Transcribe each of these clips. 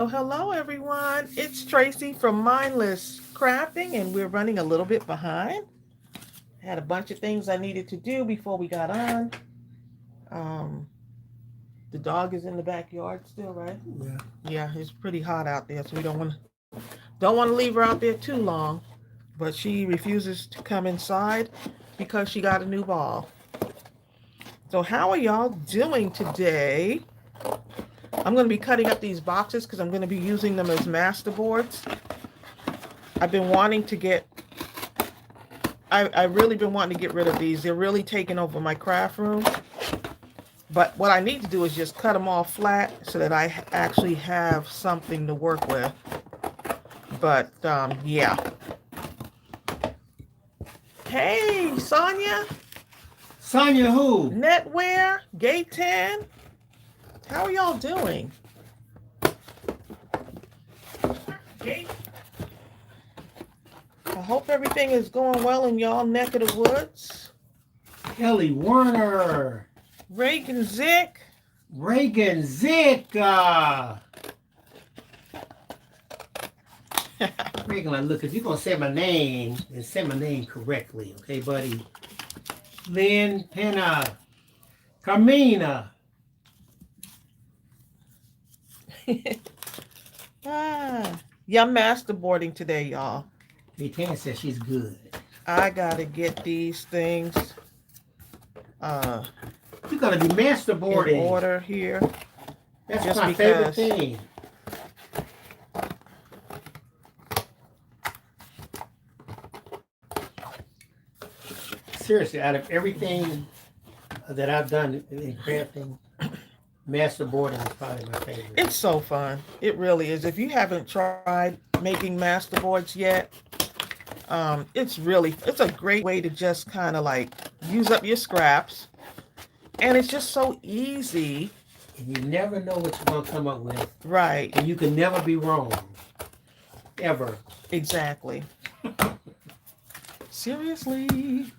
Oh, hello everyone. It's Tracy from Mindless Crafting, and we're running a little bit behind. Had a bunch of things I needed to do before we got on. Um, the dog is in the backyard still, right? Yeah. Yeah, it's pretty hot out there, so we don't want to leave her out there too long. But she refuses to come inside because she got a new ball. So how are y'all doing today? I'm going to be cutting up these boxes because I'm going to be using them as master boards. I've been wanting to get I really been wanting to get rid of these. They're really taking over my craft room. But what I need to do is just cut them all flat so that I actually have something to work with. But yeah. Hey, Sonia, Sonya who? Netwear, Gay 10. How are y'all doing? Gay. I hope everything is going well in y'all neck of the woods. Kelly Warner. Reagan Zick. Reagan Zick. Reagan, like, look, if you're going to say my name, then say my name correctly. Okay, buddy? Lynn Penna. Carmina. Yeah, I'm masterboarding today, y'all. Tan says she's good. I gotta get these things uh You're going to be in masterboarding. order here. That's just my favorite because thing. Seriously, out of everything that I've done in crafting, masterboarding is probably my favorite. It's so fun. It really is. If you haven't tried making masterboards yet, it's a great way to just kind of like use up your scraps, and it's just so easy. And you never know what you're going to come up with. Right. And you can never be wrong. Ever. Exactly. Seriously.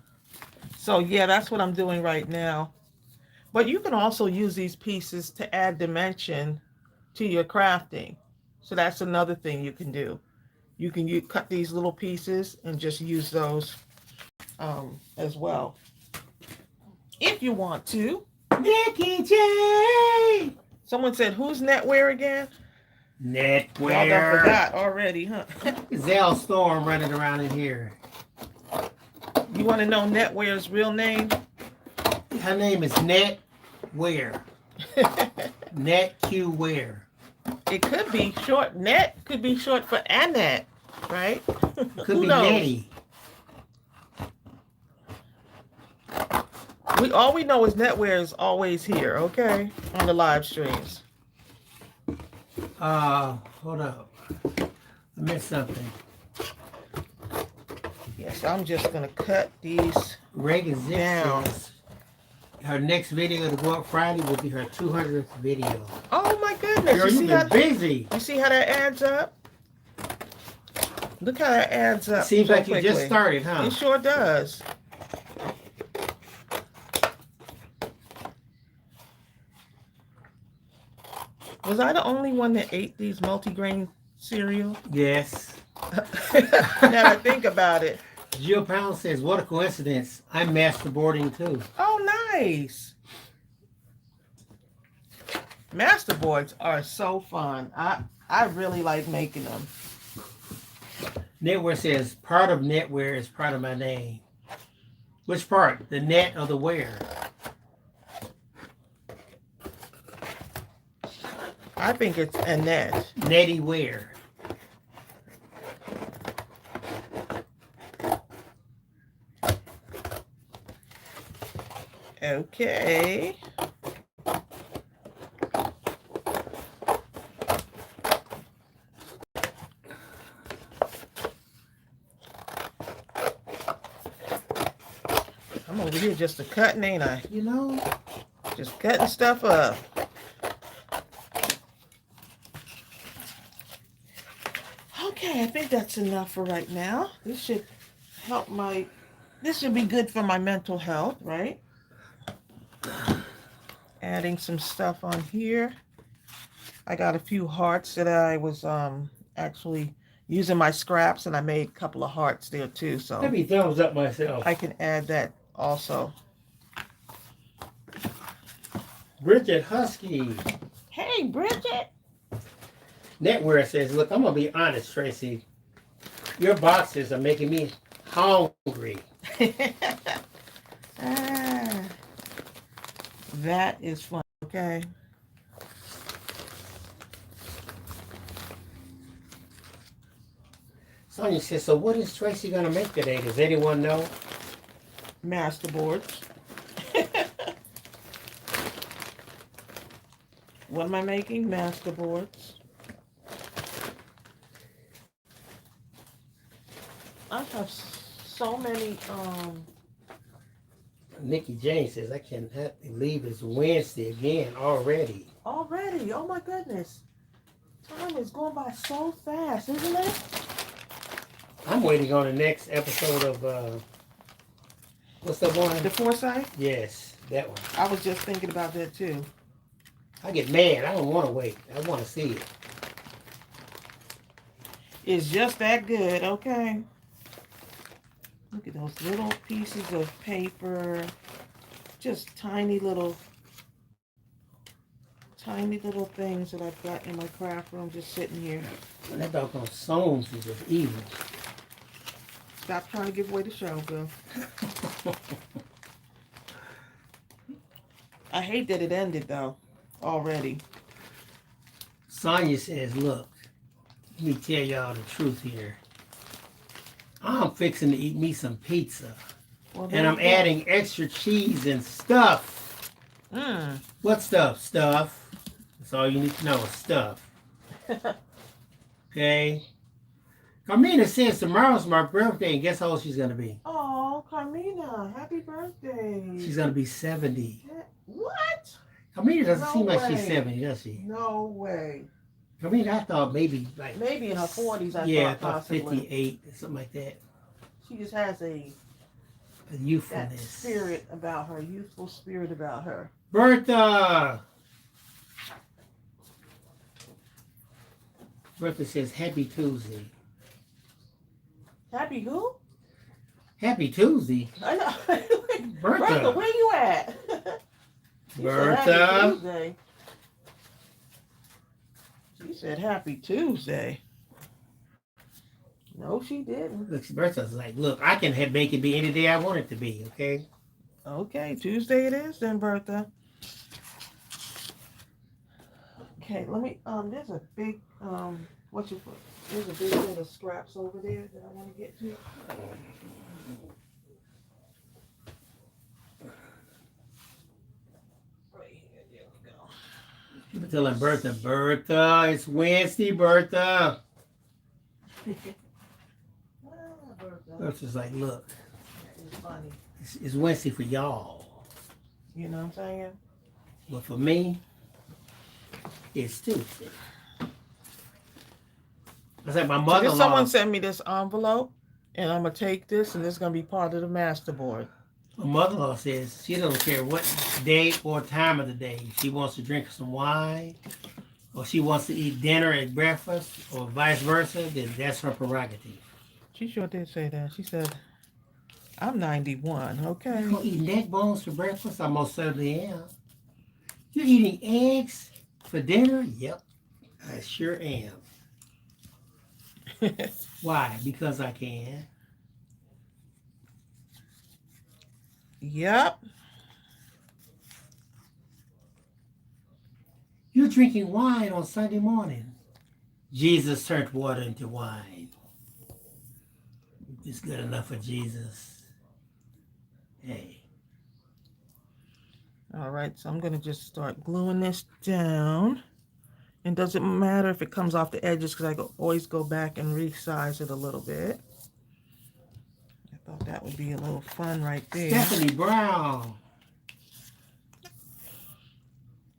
So yeah, that's what I'm doing right now. But you can also use these pieces to add dimension to your crafting. So that's another thing you can do. You cut these little pieces and just use those as well if you want to. Nikki J! Someone said, "Who's Netwear again?" Y'all done Netwear. forgot already, huh? Zell Storm running around in here. You want to know Netwear's real name? Her name is Netwear. Net Q Wear. It could be short. Net could be short for Annette, right? Could Who be knows? Nettie. All we know is Netwear is always here, okay, on the live streams. Hold up. I missed something. Yes, I'm just gonna cut these Reagan Zick down. says her next video to go up Friday will be her 200th video. Oh my goodness! Girl, you've been busy. You see how that adds up? Look how that adds up. Seems so like you quickly. just started, huh? It sure does. Was I the only one that ate these multigrain cereal? Yes. Now I think about it. Jill Pound says, what a coincidence. I'm masterboarding too. Oh, nice. Masterboards are so fun. I really like making them. Netwear says, part of Netwear is part of my name. Which part? The net or the wear? I think it's Annette. Nettie Wear. Okay. I'm over here just a cutting, ain't I? You know? Just cutting stuff up. Okay, I think that's enough for right now. This should be good for my mental health, right? Adding some stuff on here. I got a few hearts that I was actually using my scraps, and I made a couple of hearts there too. Let So me thumbs up myself. I can add that also. Bridget Husky. Hey, Bridget. Netwear says, look, I'm going to be honest, Tracy. Your boxes are making me hungry. Ah, that is fun. Okay. Sonia says, so what is Tracy going to make today? Does anyone know? Masterboards. What am I making? Masterboards. I have so many. Nikki Jane says, I cannot believe it's Wednesday again already. Already. Oh my goodness. Time is going by so fast, isn't it? I'm waiting on the next episode of, what's that one? The Foresight? Yes, that one. I was just thinking about that too. I get mad. I don't want to wait. I want to see it. It's just that good, okay? Look at those little pieces of paper. Just tiny little things that I've got in my craft room just sitting here. And that doggone songs is just evil. Stop trying to give away the show, Bill. I hate that it ended though, already. Sonia says, look, let me tell y'all the truth here. I'm fixing to eat me some pizza. Well, And I'm adding extra cheese and stuff. Mmm. What stuff? Stuff. That's all you need to know is stuff. Okay? Carmina says tomorrow's my birthday, and guess how old she's going to be? Oh, Carmina, happy birthday. She's going to be 70. What? Carmina doesn't No seem like way. she's 70, does she? No way. Carmina, I thought maybe like... Maybe in her 40s, I thought thought possibly. 58, something like that. She just has A that youthfulness. spirit about her, youthful spirit about her. Bertha! Bertha says, Happy Tuesday. Happy who? Happy Tuesday? I know. Bertha. Bertha, where you at? She said Happy Bertha. Tuesday. She said Happy Tuesday. No, she didn't. Look, Bertha's like, look, I can make it be any day I want it to be, okay? Okay, Tuesday it is then, Bertha. Okay, let me, there's a big, there's a big bit of scraps over there that I want to get to. Right here, there we go. People telling Bertha, it's Wednesday, Bertha. Bertha. Bertha's like, look, It's funny. it's Wednesday for y'all. You know what I'm saying? But for me, it's Tuesday. It's like my So mother-in-law. someone sent me this envelope, and I'm going to take this, and this is going to be part of the master board. My mother-in-law says she doesn't care what day or time of the day. She wants to drink some wine, or she wants to eat dinner and breakfast, or vice versa, then that's her prerogative. She sure did say that. She said, I'm 91, okay? You gonna eat neck bones for breakfast? I most certainly am. You're eating eggs for dinner? Yep, I sure am. Why? Because I can. Yep. You're drinking wine on Sunday morning. Jesus turned water into wine. It's good enough for Jesus. Hey. All right, so I'm going to just start gluing this down. And doesn't matter if it comes off the edges because always go back and resize it a little bit. I thought that would be a little fun right there. Stephanie Brown.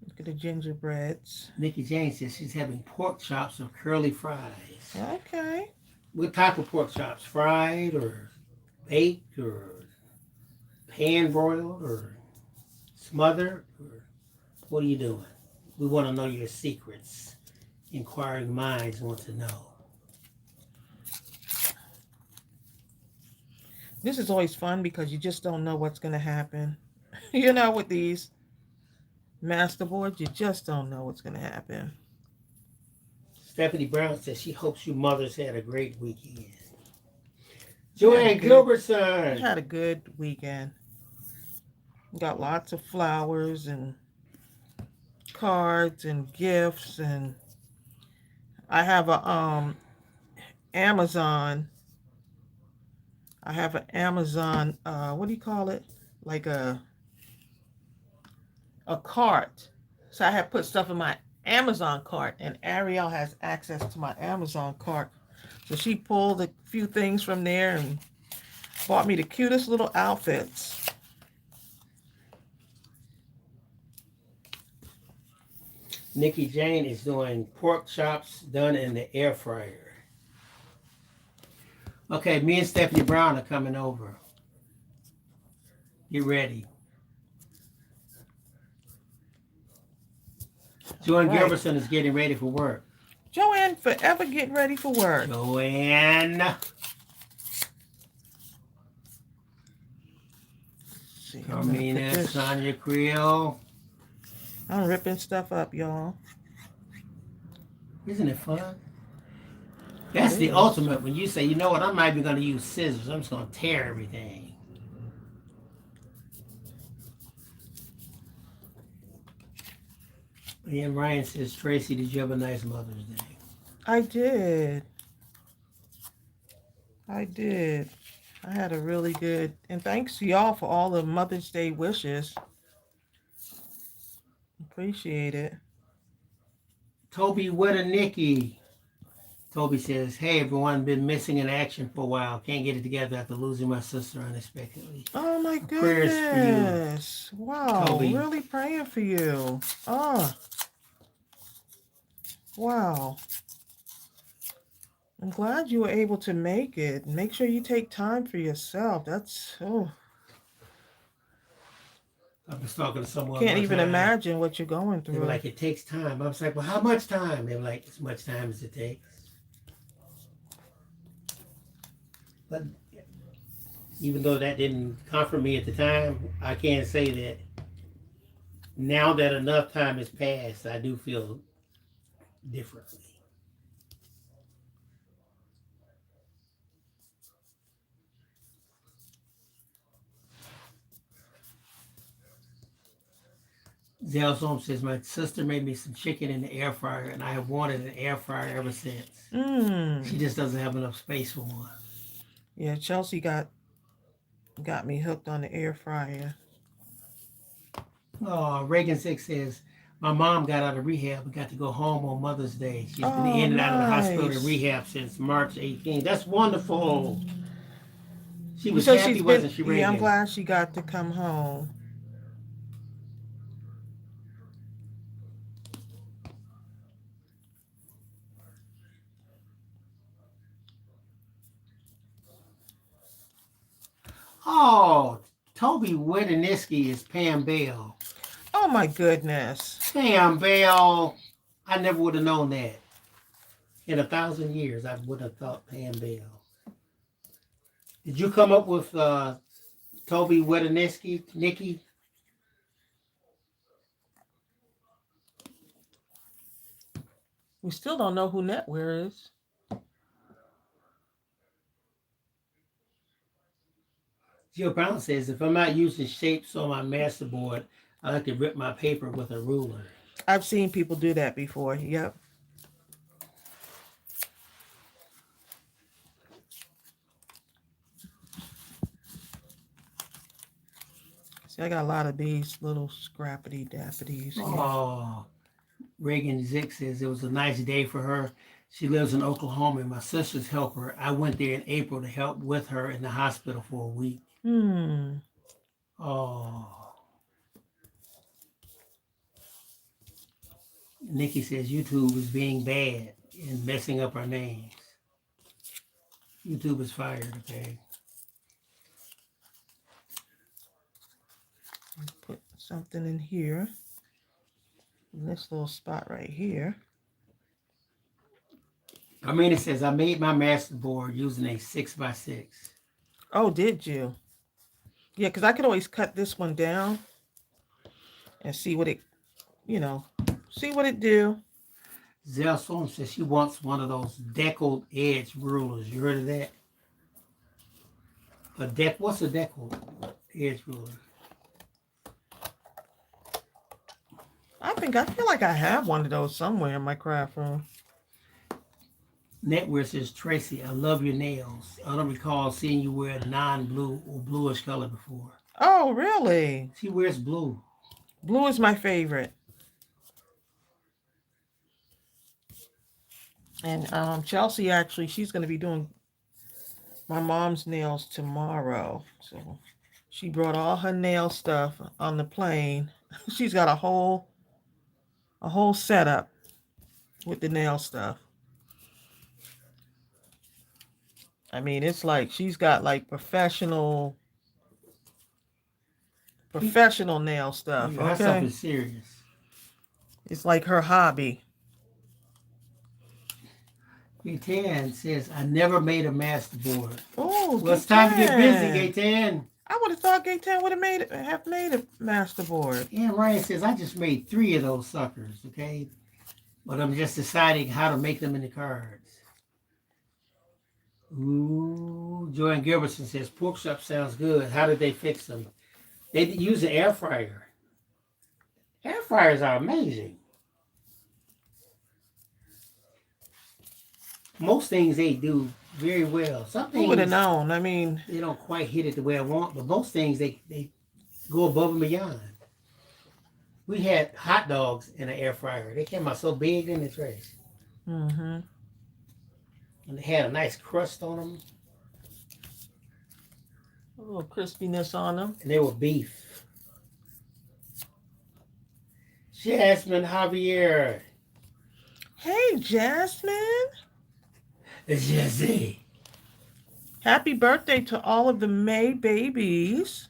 Look at the gingerbreads. Nikki Jane says she's having pork chops or curly fries. Okay. What type of pork chops? Fried or baked or pan broiled or smothered? Or what are you doing? We want to know your secrets. Inquiring minds want to know. This is always fun because you just don't know what's going to happen. You know, with these master boards, you just don't know what's going to happen. Stephanie Brown says she hopes you mothers had a great weekend. I had a Joanne good, I Gilbertson. had a good weekend. Got lots of flowers and cards and gifts, and I have a Amazon. I have an Amazon. What do you call it? Like a cart. So I have put stuff in my Amazon cart, and Ariel has access to my Amazon cart. So she pulled a few things from there and bought me the cutest little outfits. Nikki Jane is doing pork chops done in the air fryer. Okay, me and Stephanie Brown are coming over. Get ready. Joanne Right. Gilbertson is getting ready for work. Joanne forever getting ready for work. Joanne. See, Carmina, Sonia Creel. I'm ripping stuff up, y'all. Isn't it fun? That's the ultimate when you say, you know what, I'm not even going to use scissors. I'm just going to tear everything. And Ryan says, Tracy, did you have a nice Mother's Day? I did. I did. I had a really good, and thanks to y'all for all the Mother's Day wishes. Appreciate it. Toby Nikki. Toby says, hey everyone, been missing in action for a while. Can't get it together after losing my sister unexpectedly. Oh my Prayers for you, goodness. Wow. Toby. Really praying for you. Oh. Wow. I'm glad you were able to make it. Make sure you take time for yourself. That's, oh, I was talking to someone can't one even time. imagine what you're going They were through. like, it takes time. I was like, well, how much time? They were like, as much time as it takes. But even though that didn't comfort me at the time, I can say that now that enough time has passed, I do feel differently. Zell Holmes says, my sister made me some chicken in the air fryer, and I have wanted an air fryer ever since. She just doesn't have enough space for one. Yeah, Chelsea got me hooked on the air fryer. Oh, Reagan 6 says, my mom got out of rehab and got to go home on Mother's Day. She's been in and out of the hospital and rehab since March 18th. That's wonderful. She was happy, wasn't she, Reagan? Yeah, I'm glad she got to come home. Oh, Toby Wedeniski is Pam Bell. Oh my goodness. Pam Bell. I never would have known that. In 1,000 years, I would have thought Pam Bell. Did you come up with Toby Wedeniski, Nikki? We still don't know who Netwear is. Jill Brown says, if I'm not using shapes on my masterboard, I like to rip my paper with a ruler. I've seen people do that before. Yep. See, I got a lot of these little scrappity dappities here. Oh, Reagan Zick says it was a nice day for her. She lives in Oklahoma and my sister's helper. I went there in April to help with her in the hospital for a week. Oh. Nikki says YouTube is being bad and messing up our names. YouTube is fired, okay? Put something in here. in this little spot right here. I mean, it says I made my master board using a 6x6. Oh, did you? Yeah, because I could always cut this one down and see what it, you know, see what it do. Zell Storm says she wants one of those deckled edge rulers. You heard of that? What's a deckled edge ruler? I feel like I have one of those somewhere in my craft room. Netwear says, Tracy, I love your nails. I don't recall seeing you wear non-blue or bluish color before. Oh, really? She wears blue. Blue is my favorite. And Chelsea, actually, she's going to be doing my mom's nails tomorrow. So she brought all her nail stuff on the plane. She's got a whole setup with the nail stuff. I mean, it's like she's got like professional nail stuff. That's Okay, something serious. it's like her hobby. Gaytan says, I never made a master board. Oh, well, it's time to get busy, Gaytan. I would have thought Gaytan would have made a master board. And Ryan says, I just made 3 of those suckers, okay? But I'm just deciding how to make them into cards. Ooh, Joanne Gilbertson says, pork chop sounds good. How did they fix them? They use an air fryer. Air fryers are amazing. Most things they do very well. Some things Who would have known? I mean, they don't quite hit it the way I want, but most things they go above and beyond. We had hot dogs in an air fryer. They came out so big in the trays. mm-hmm. And they had a nice crust on them. A little crispiness on them. And they were beef. Jasmine Javier. Hey, Jasmine. It's Jesse. Happy birthday to all of the May babies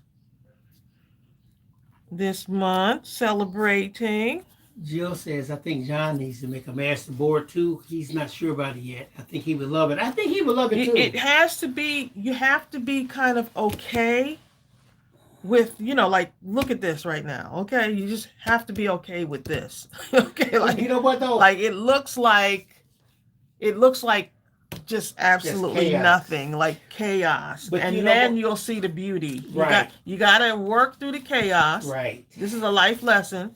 this month, celebrating. Jill says, I think John needs to make a master board too. He's not sure about it yet. I think he would love it. I think he would love it too. It has to be, you have to be kind of okay with, like, look at this right now, okay? You just have to be okay with this, okay? Like, you know what though? Like, it looks like just absolutely chaos. Nothing, like chaos. But and then you'll see the beauty. You got to work through the chaos. Right. This is a life lesson.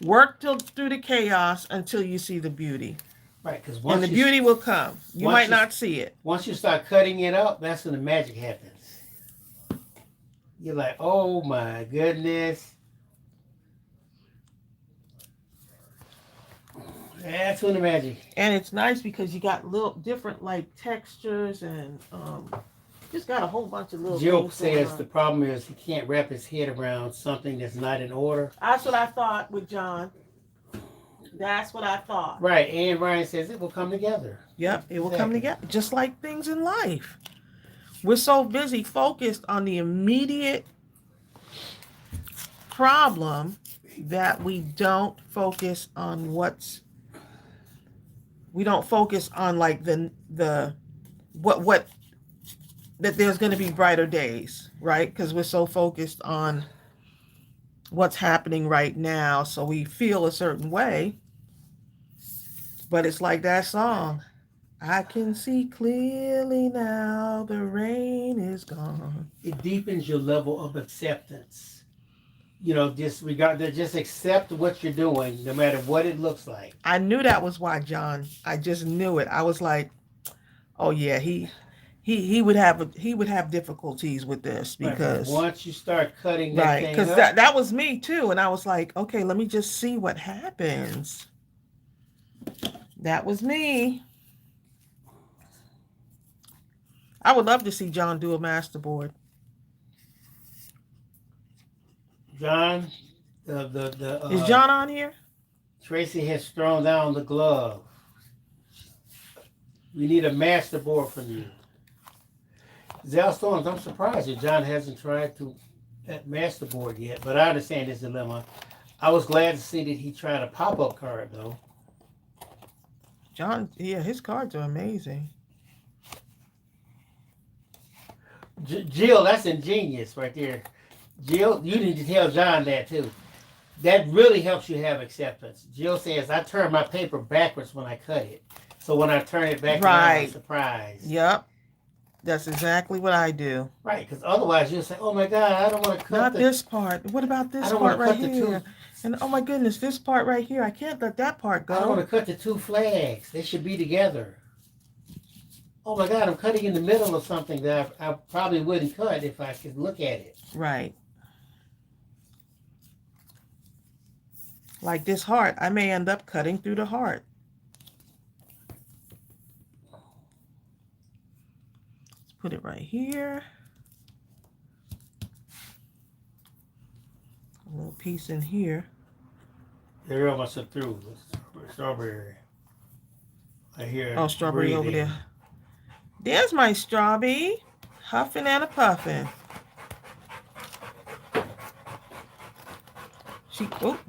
Work through the chaos until you see the beauty. Right, because and the beauty will come. You might not see it. Once you start cutting it up, that's when the magic happens. You're like, oh my goodness. That's when the magic. And it's nice because you got little different like textures and just got a whole bunch of little. Joe says the problem is he can't wrap his head around something that's not in order. That's what I thought with John. That's what I thought. Right, and Ryan says it will come together. Yep, it will come together. Just like things in life. We're so busy focused on the immediate problem that we don't focus on we don't focus on like what that there's going to be brighter days, right? Because we're so focused on what's happening right now, so we feel a certain way. But it's like that song, I can see clearly now, the rain is gone. It deepens your level of acceptance. Just accept what you're doing, no matter what it looks like. I knew that was why John. I just knew it. I was like, oh yeah, he would have difficulties with this because once you start cutting that thing because that was me too, and I was like, okay, let me just see what happens. That was me. I would love to see John do a masterboard. John, is John on here? Tracy has thrown down the glove. We need a masterboard from you. Zell Storms, I'm surprised that John hasn't tried that masterboard yet, but I understand his dilemma. I was glad to see that he tried a pop-up card though. John, yeah, his cards are amazing. Jill, that's ingenious right there. Jill, you need to tell John that too. That really helps you have acceptance. Jill says, I turn my paper backwards when I cut it. So when I turn it back around, I'm Right. surprised. Yep. That's exactly what I do. Right, because otherwise you'll say, oh my God, I don't want to cut Not the this part. What about I this don't part want to right cut the here? two And oh my goodness, this part right here. I can't let that part I don't want go. to cut the two flags. They should be together. Oh my God, I'm cutting in the middle of something that I probably wouldn't cut if I could look at it. Right. Like this heart. I may end up cutting through the heart. Let's put it right here. A little piece in here. They're almost through. Strawberry. I hear Oh, strawberry breathing. over there. There's my strawberry. Huffing and a puffing.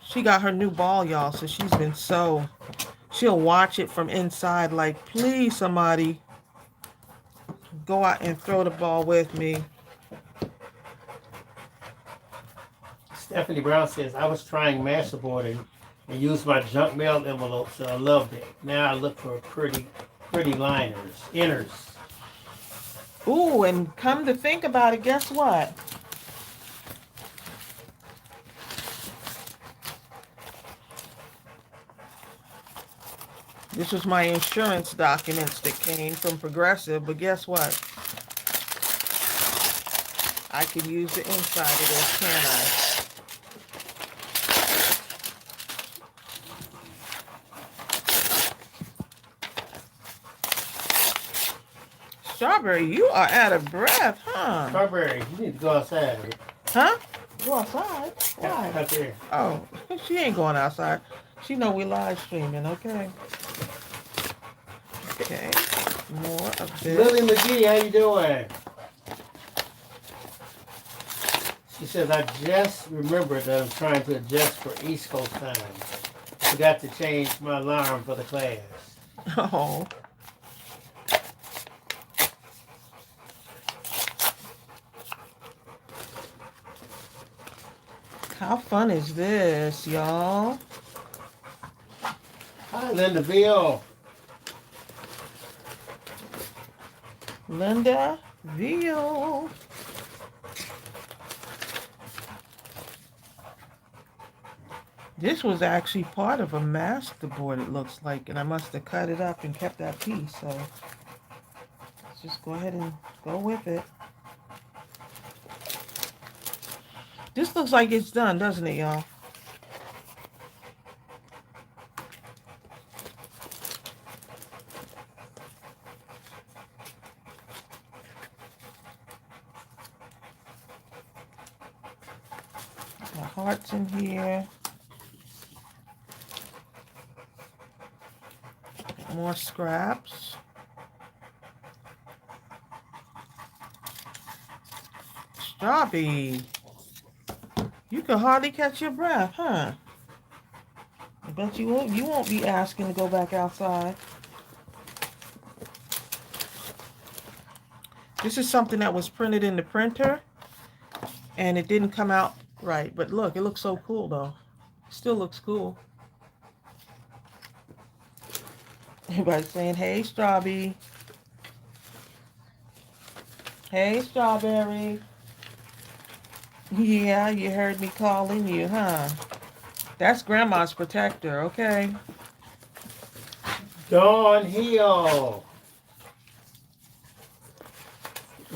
She got her new ball, y'all, so she's been she'll watch it from inside like, please, somebody go out and throw the ball with me. Stephanie Brown says, I was trying masterboarding and used my junk mail envelope, so I loved it. Now I look for pretty inners. Ooh, and come to think about it, guess what? This was my insurance documents that came from Progressive, but guess what? I could use the inside of this, can't I? Strawberry, you are out of breath, huh? Strawberry, you need to go outside. Huh? Go outside? Why? Out there. Oh, she ain't going outside. She know we live streaming, okay? Okay, more of this. Lily McGee, how you doing? She says, I just remembered that I'm trying to adjust for East Coast time. Forgot to change my alarm for the class. Oh. How fun is this, y'all? Hi, Linda Veal. Linda Veal. This was actually part of a masterboard, it looks like, and I must have cut it up and kept that piece, so let's just go ahead and go with it. This looks like it's done, doesn't it, y'all? My heart's in here. More scraps. Strawberry. You can hardly catch your breath, huh? I bet you won't be asking to go back outside. This is something that was printed in the printer and it didn't come out right. But look, it looks so cool though. Still looks cool. Everybody's saying, hey, Strawberry. Hey, Strawberry. Yeah, you heard me calling you, huh? That's Grandma's protector, okay? Dawn Hill.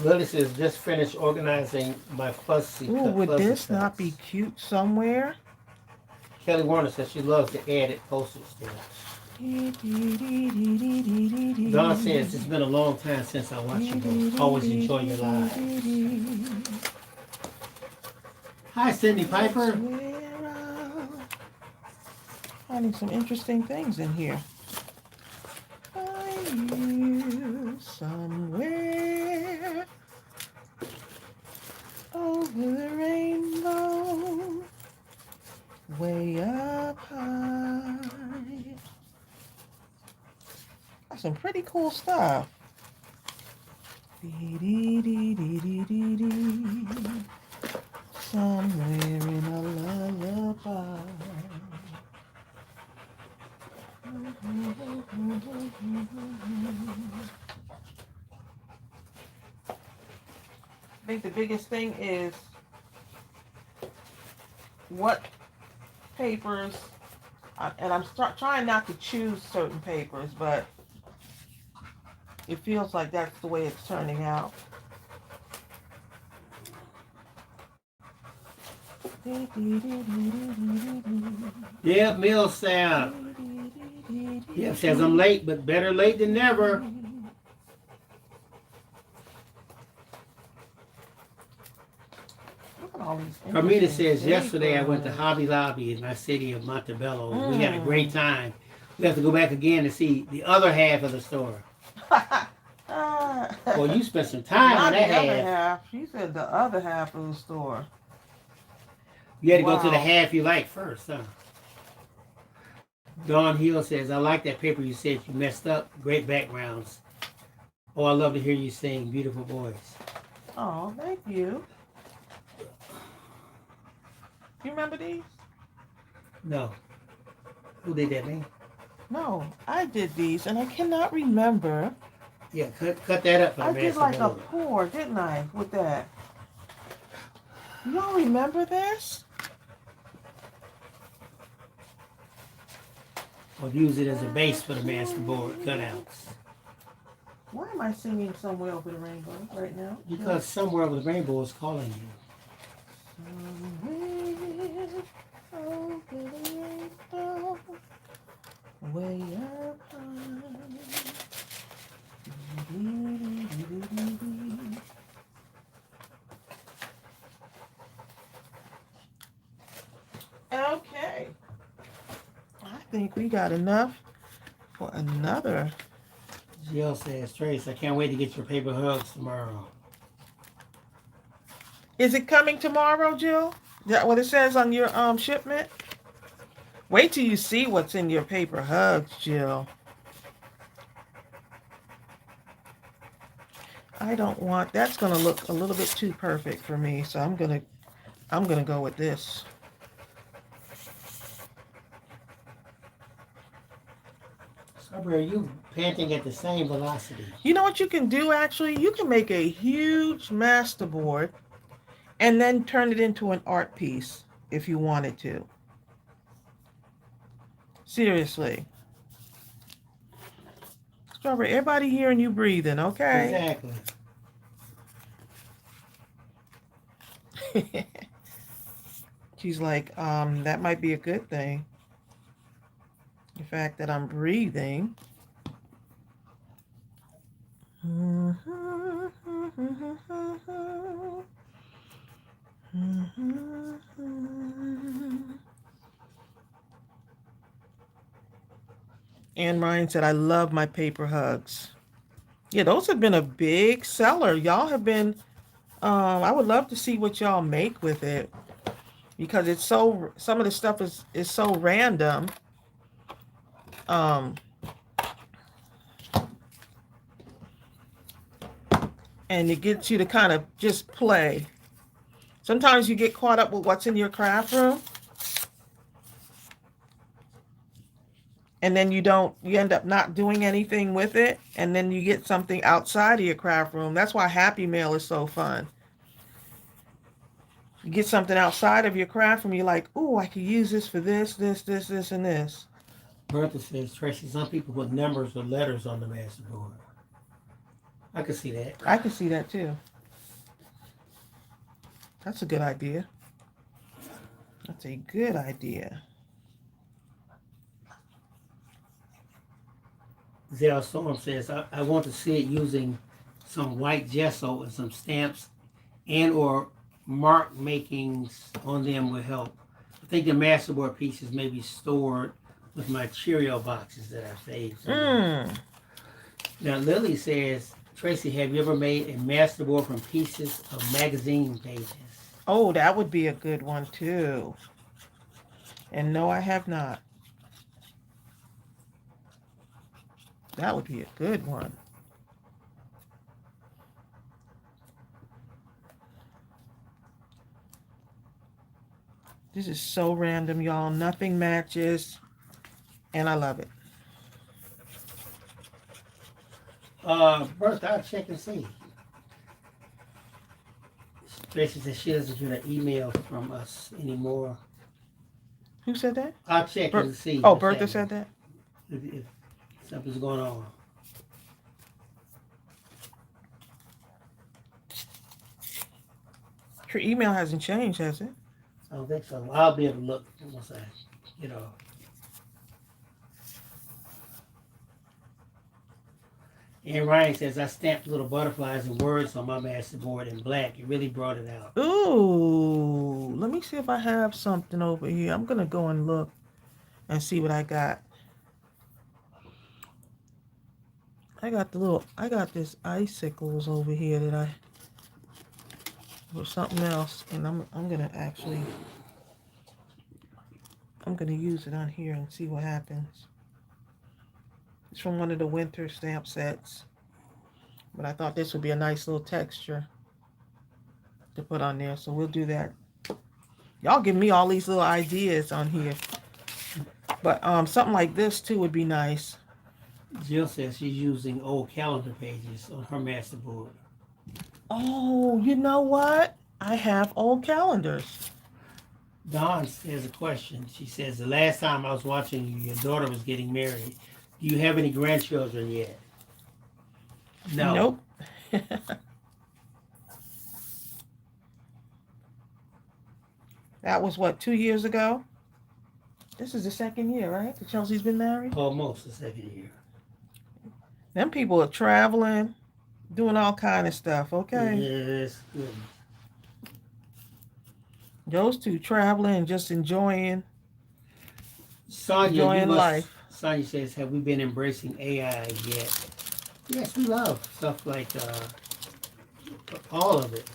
Lily says, just finished organizing my fussy. Ooh, would this not be cute somewhere? Kelly Warner says she loves the added postage stamps. Dawn says, it's been a long time since I watched you guys. Always enjoy your lives. Hi, Cindy Piper. Finding some interesting things in here. Find you somewhere over the rainbow, way That's some pretty cool stuff. Somewhere in a lullaby. I think the biggest thing is what papers, and I'm trying not to choose certain papers, but it feels like that's the way it's turning out. Yeah, Mill sound. Yeah, says I'm late, but better late than never. Look at all these Carmina interesting says, yesterday I went to papers. Hobby Lobby in my city of Montebello. We had a great time. We have to go back again to see the other half of the store. Well, you spent some time on Not that the other half. half. She said the other half of the store. You had to go to the Wow. half you like first, huh? Dawn Hill says, I like that paper you said you messed up. Great backgrounds. Oh, I love to hear you sing. Beautiful voice. Oh, thank you. You remember these? No. Who did that, man? No, I did these, and I cannot remember. Yeah, cut that up for I the did master like a board. pour, didn't I, with that? Y'all remember this? Or use it as a base for the master board cutouts. Why am I singing Somewhere Over the Rainbow right now? Because somewhere over the rainbow is calling you. Somewhere over the rainbow, way up high. Okay. I think we got enough for another. Jill says, Trace, I can't wait to get your paper hugs tomorrow. Is it coming tomorrow, Jill? Is that what it says on your shipment? Wait till you see what's in your paper hugs, Jill. I don't want, that's gonna look a little bit too perfect for me, so I'm gonna go with this. Strawberry, you panting at the same velocity. You know what you can do actually? You can make a huge masterboard and then turn it into an art piece if you wanted to. Seriously. Strawberry, everybody hearing you breathing, okay? Exactly. She's like, that might be a good thing. The fact that I'm breathing. Anne Ryan said, I love my paper hugs. Yeah, those have been a big seller. Y'all have been, I would love to see what y'all make with it because it's so, some of the stuff is so random. Um, and it gets you to kind of just play. Sometimes you get caught up with what's in your craft room. And then you end up not doing anything with it. And then you get something outside of your craft room. That's why Happy Mail is so fun. You get something outside of your craft room, you're like, ooh, I could use this for this, this, and this. Bertha says, Tracy, some people put numbers or letters on the master board. I can see that. I can see that too. That's a good idea. That's a good idea. Zell Storm says, I want to see it using some white gesso and some stamps and or mark makings on them will help. I think the masterboard pieces may be stored with my Cheerio boxes that I've saved. Now Lily says, Tracy, have you ever made a masterboard from pieces of magazine pages? Oh, that would be a good one too. And no, I have not. That would be a good one. This is so random, y'all. Nothing matches, and I love it. Bertha, I'll check and see. Tracy says she doesn't get an email from us anymore. Who said that? I'll check and see. Oh, Bertha said that? If something's going on. Her email hasn't changed, has it? I don't think so. I'll be able to look once I get off. And Ryan says, I stamped little butterflies and words on my masterboard in black. It really brought it out. Ooh, let me see if I have something over here. I'm gonna go and look and see what I got. I got this icicles over here that or something else, and I'm gonna use it on here and see what happens. It's from one of the winter stamp sets, but I thought this would be a nice little texture to put on there, so we'll do that. Y'all give me all these little ideas on here, but something like this too would be nice. Jill says she's using old calendar pages on her masterboard. Oh, you know what? I have old calendars. Dawn has a question. She says, the last time I was watching you, your daughter was getting married. Do you have any grandchildren yet? No. Nope. That was what, 2 years ago? This is the second year, right? That Chelsea's been married? Almost the second year. Them people are traveling, doing all kind of stuff, okay? Yes, good. Those two traveling and just enjoying Sonia, life. Sonia says, have we been embracing AI yet? Yes, we love stuff like all of it.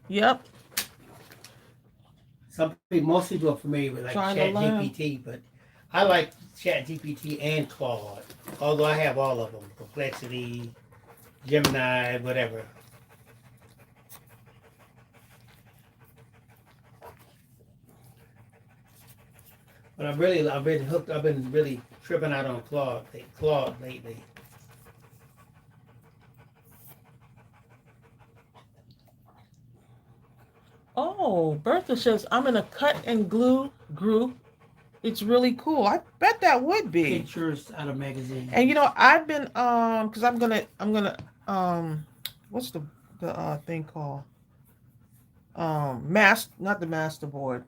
Yep. Most people are familiar with like Trying to learn. ChatGPT, but I like ChatGPT and Claude. Although I have all of them, Perplexity, Gemini, whatever. But I've been hooked. I've been really tripping out on Claude lately. Oh, Bertha says, I'm in a cut and glue group. It's really cool. I bet that would be. Pictures out of magazines. And you know, I've been because I'm gonna what's the thing called? Not the master board.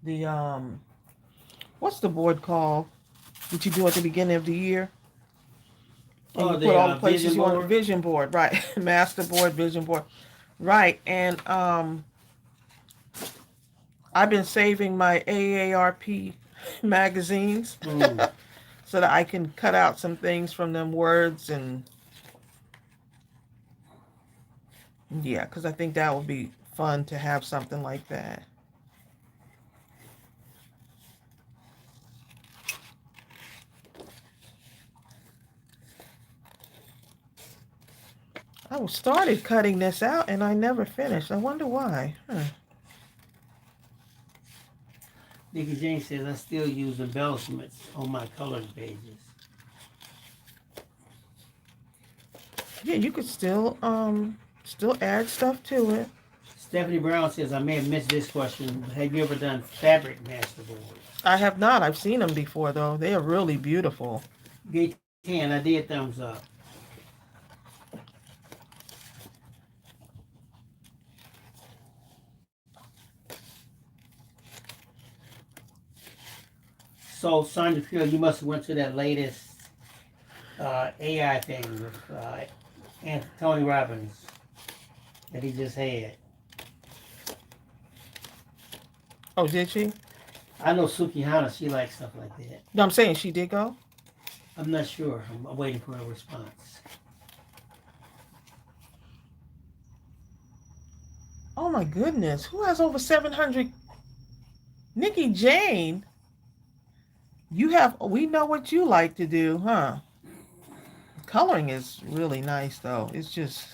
The what's the board called that you do at the beginning of the year? And you put all the places you want the vision board, right? Master board, vision board. Right. And I've been saving my AARP magazines so that I can cut out some things from them words and yeah, because I think that would be fun to have something like that. I started cutting this out and I never finished. I wonder why. Nikki James says, I still use embellishments on my colored pages. Yeah, you could still add stuff to it. Stephanie Brown says, I may have missed this question, but have you ever done fabric masterboards? I have not. I've seen them before, though. They are really beautiful. Gate 10, I did thumbs up. So, Sonia Pure, you must have went to that latest AI thing with Tony Robbins that he just had. Oh, did she? I know Suki Hana, she likes stuff like that. No, I'm saying she did go? I'm not sure. I'm waiting for a response. Oh my goodness. Who has over 700? Nikki Jane. We know what you like to do, huh? Coloring is really nice though. It's just,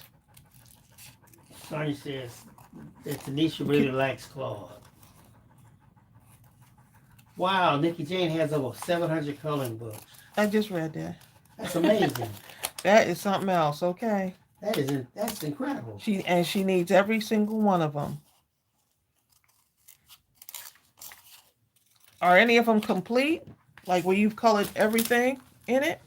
Sonya says that Tanisha really Ki- likes Claude. Wow, Nikki Jane has over 700 coloring books. I just read that. That's amazing. That is something else, okay? That's incredible. She needs every single one of them. Are any of them complete? Like where you've colored everything in it?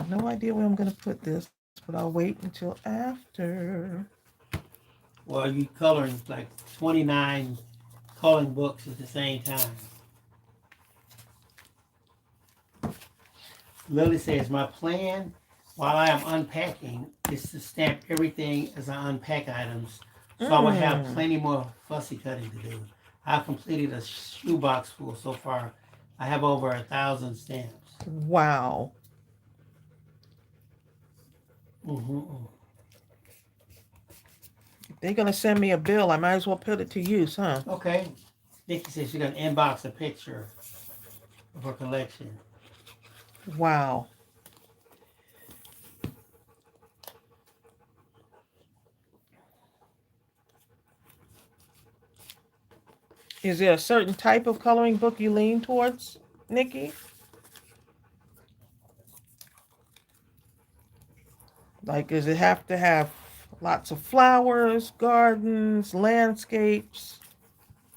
No idea where I'm gonna put this, but I'll wait until after. Well, you coloring like 29 coloring books at the same time. Lily says, my plan while I am unpacking is to stamp everything as I unpack items, so I will have Mm, plenty more fussy cutting to do. I've completed a shoebox full so far. I have over 1,000 stamps. wow. Mm-hmm. If they're gonna send me a bill, I might as well put it to use, huh? Okay. Nikki says she's going to inbox a picture of her collection. Wow. Is there a certain type of coloring book you lean towards, Nikki? Like, does it have to have lots of flowers, gardens, landscapes,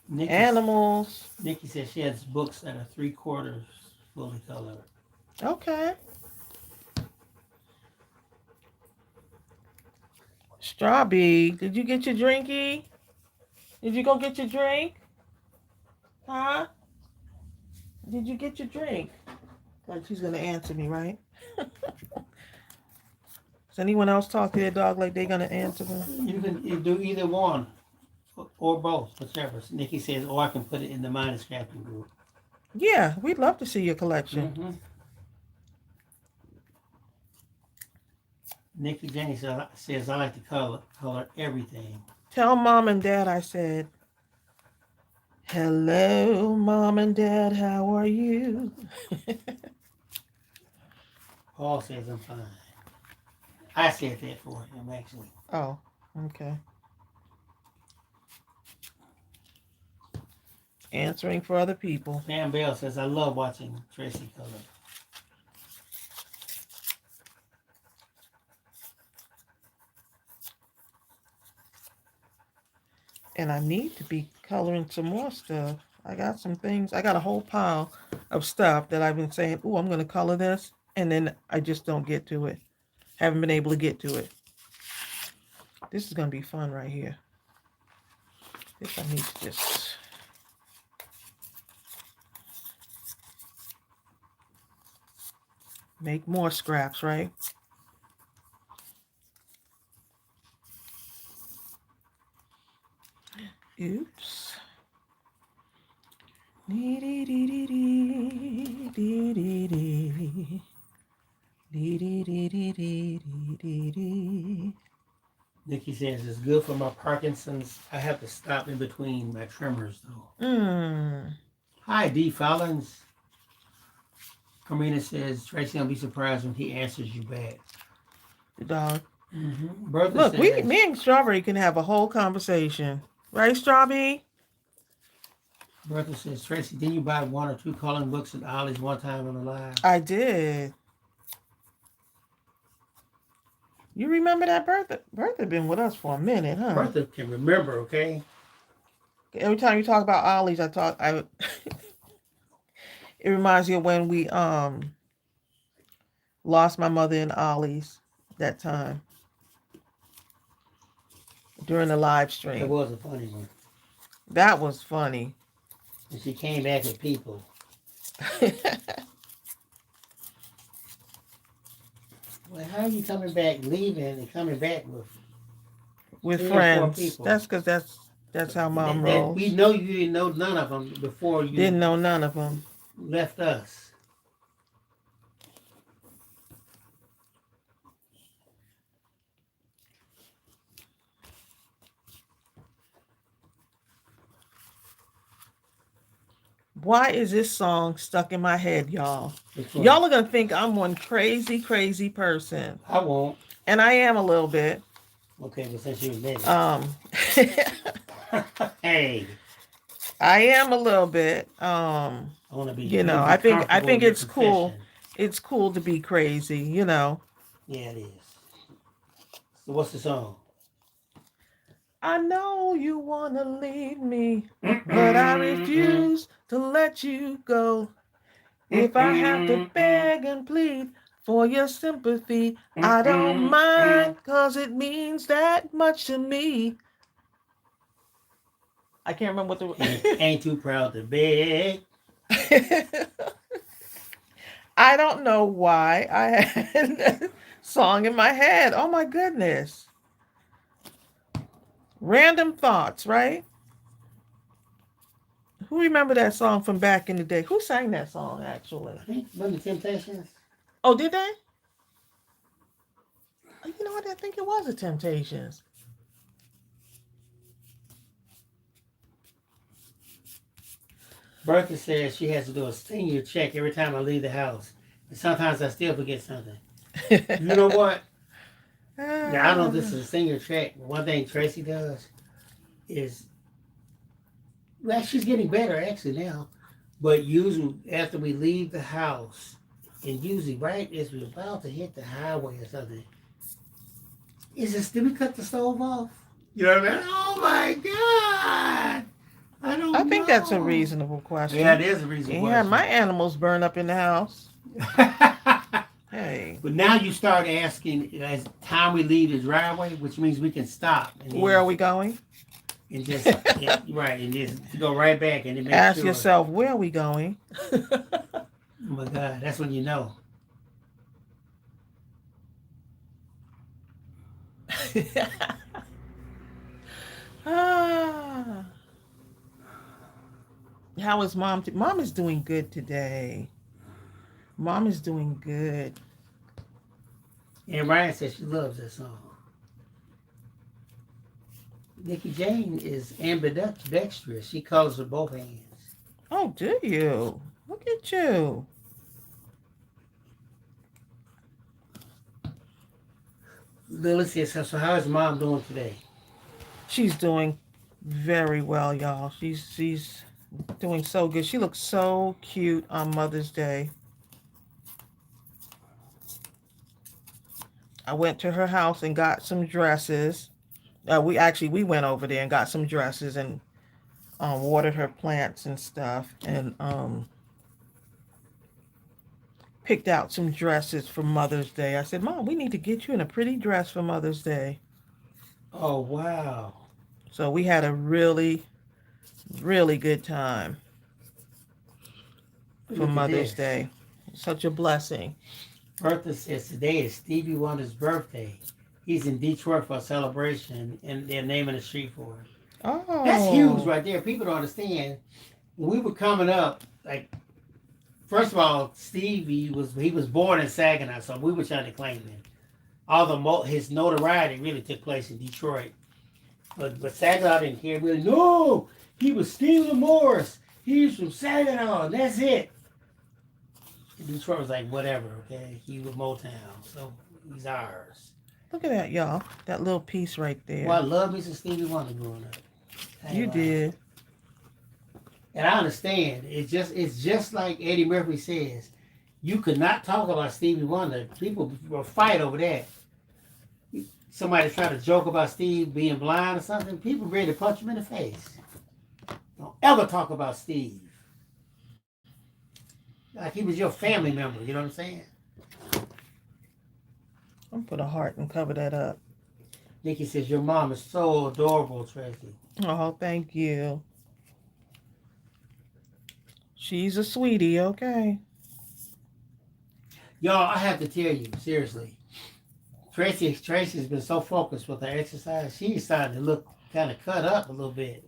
Nikki, animals? Nikki says she has books that are 3/4 fully colored. Okay. Strawberry, did you get your drinky? Did you go get your drink? Huh? Did you get your drink? Like she's gonna answer me, right? Does anyone else talk to their dog like they're gonna answer them? You do either one or both, whichever. Nikki says, or I can put it in the minus scrapping group. Yeah, we'd love to see your collection. Mm-hmm. Nikki Jenny says I like to color everything. Tell mom and dad I said, hello, mom and dad, how are you? Paul says I'm fine. I said that for him actually. Oh, okay. Answering for other people. Pam Bell says I love watching Tracy color. And I need to be coloring some more stuff. I got some things. I got a whole pile of stuff that I've been saying, oh, I'm going to color this. And then I just don't get to it. Haven't been able to get to it. This is going to be fun right here. This I need to just... make more scraps, right? Oops. Dee dee dee dee dee dee dee dee. Dee dee dee dee dee dee dee. Nikki says it's good for my Parkinson's. I have to stop in between my tremors though. Hi, D. Fallons. Carmina says Tracy gonna be surprised when he answers you back. The dog. Mm-hmm. Bertha Look, says, me and Strawberry can have a whole conversation, right, Strawberry? Bertha says, Tracy, didn't you buy 1 or 2 coloring books at Ollie's one time on the live? I did. You remember that Bertha? Bertha been with us for a minute, huh? Bertha can remember, okay? Every time you talk about Ollie's, I it reminds me of when we lost my mother in Ollie's that time during the live It stream. was a funny one. That was funny. And she came back with people. Well, how are you coming back, leaving, and coming back with 3 or 4 friends? people? That's because that's how mom rolls. We know you didn't know none of them before you Didn't know none of them. left us. Why is this song stuck in my head, y'all? Which one? Y'all are gonna think I'm one crazy, crazy person, I won't. and I am a little bit. Okay, but since you admit Um, it. Hey, I am a little bit. I want to be. You You know, want to be I comfortable in think your it's cool. confession. It's cool to be crazy. You know. Yeah, it is. So what's the song? I know you wanna leave me, but I refuse to let you go. If I have to beg and plead for your sympathy, I don't mind, 'cause it means that much to me. I can't remember what the. Ain't too proud to beg. I don't know why I had that song in my head. Oh my goodness. Random thoughts, right? Who remember that song from back in the day? Who sang that song actually? I think one of the Temptations. Oh, did they? You know what? I think it was the Temptations. Bertha says she has to do a senior check every time I leave the house. And sometimes I still forget something. You know what? Now, I know this is a senior check. But one thing Tracy does is, well, she's getting better actually now. But usually after we leave the house, and usually right as we're about to hit the highway or something, did we cut the stove off? You know what I mean? Oh my God! I don't I know. think that's a reasonable question. Yeah, it is a reasonable Yeah, question. my animals burn up in the house. Hey. But now you start asking as time we leave the driveway, which means we can stop. And Where are we going? And just right, and just go right back and then make Ask sure. yourself, where are we going? Oh my God, that's when you know. Ah. How is mom? Mom is doing good today. Mom is doing good. And Ryan says she loves that song. Nikki Jane is ambidextrous. She colors with both hands. Oh, do you? Look at you. Lily says, so how is mom doing today? She's doing very well, y'all. She's doing so good. She looks so cute on Mother's Day. I went to her house and got some dresses. We went over there and got some dresses and watered her plants and stuff, and picked out some dresses for Mother's Day. I said, Mom, we need to get you in a pretty dress for Mother's Day. Oh, wow. So we had a really, really good time for Mother's Day. Such a blessing. Bertha says today is Stevie Wonder's birthday. He's in Detroit for a celebration, and they're naming a street for him. Oh, That's huge right there. People don't understand. When we were coming up, like, first of all, Stevie was born in Saginaw, so we were trying to claim him. Although his notoriety really took place in Detroit. But Saginaw didn't care. We were like, no, he was Stephen Morris. He's from Saginaw, and that's it. And Detroit was like, whatever, okay? He was Motown, so he's ours. Look at that, y'all. That little piece right there. Well, I love me some Stevie Wonder growing up. You did. And I understand. It's just like Eddie Murphy says. You could not talk about Stevie Wonder. People will fight over that. Somebody trying to joke about Steve being blind or something. People ready to punch him in the face. Don't ever talk about Steve. Like he was your family member. You know what I'm saying? I'm gonna put a heart and cover that up. Nikki says, your mom is so adorable, Tracy. Oh, thank you. She's a sweetie, okay? Y'all, I have to tell you, seriously. Tracy's been so focused with her exercise, she's starting to look kind of cut up a little bit.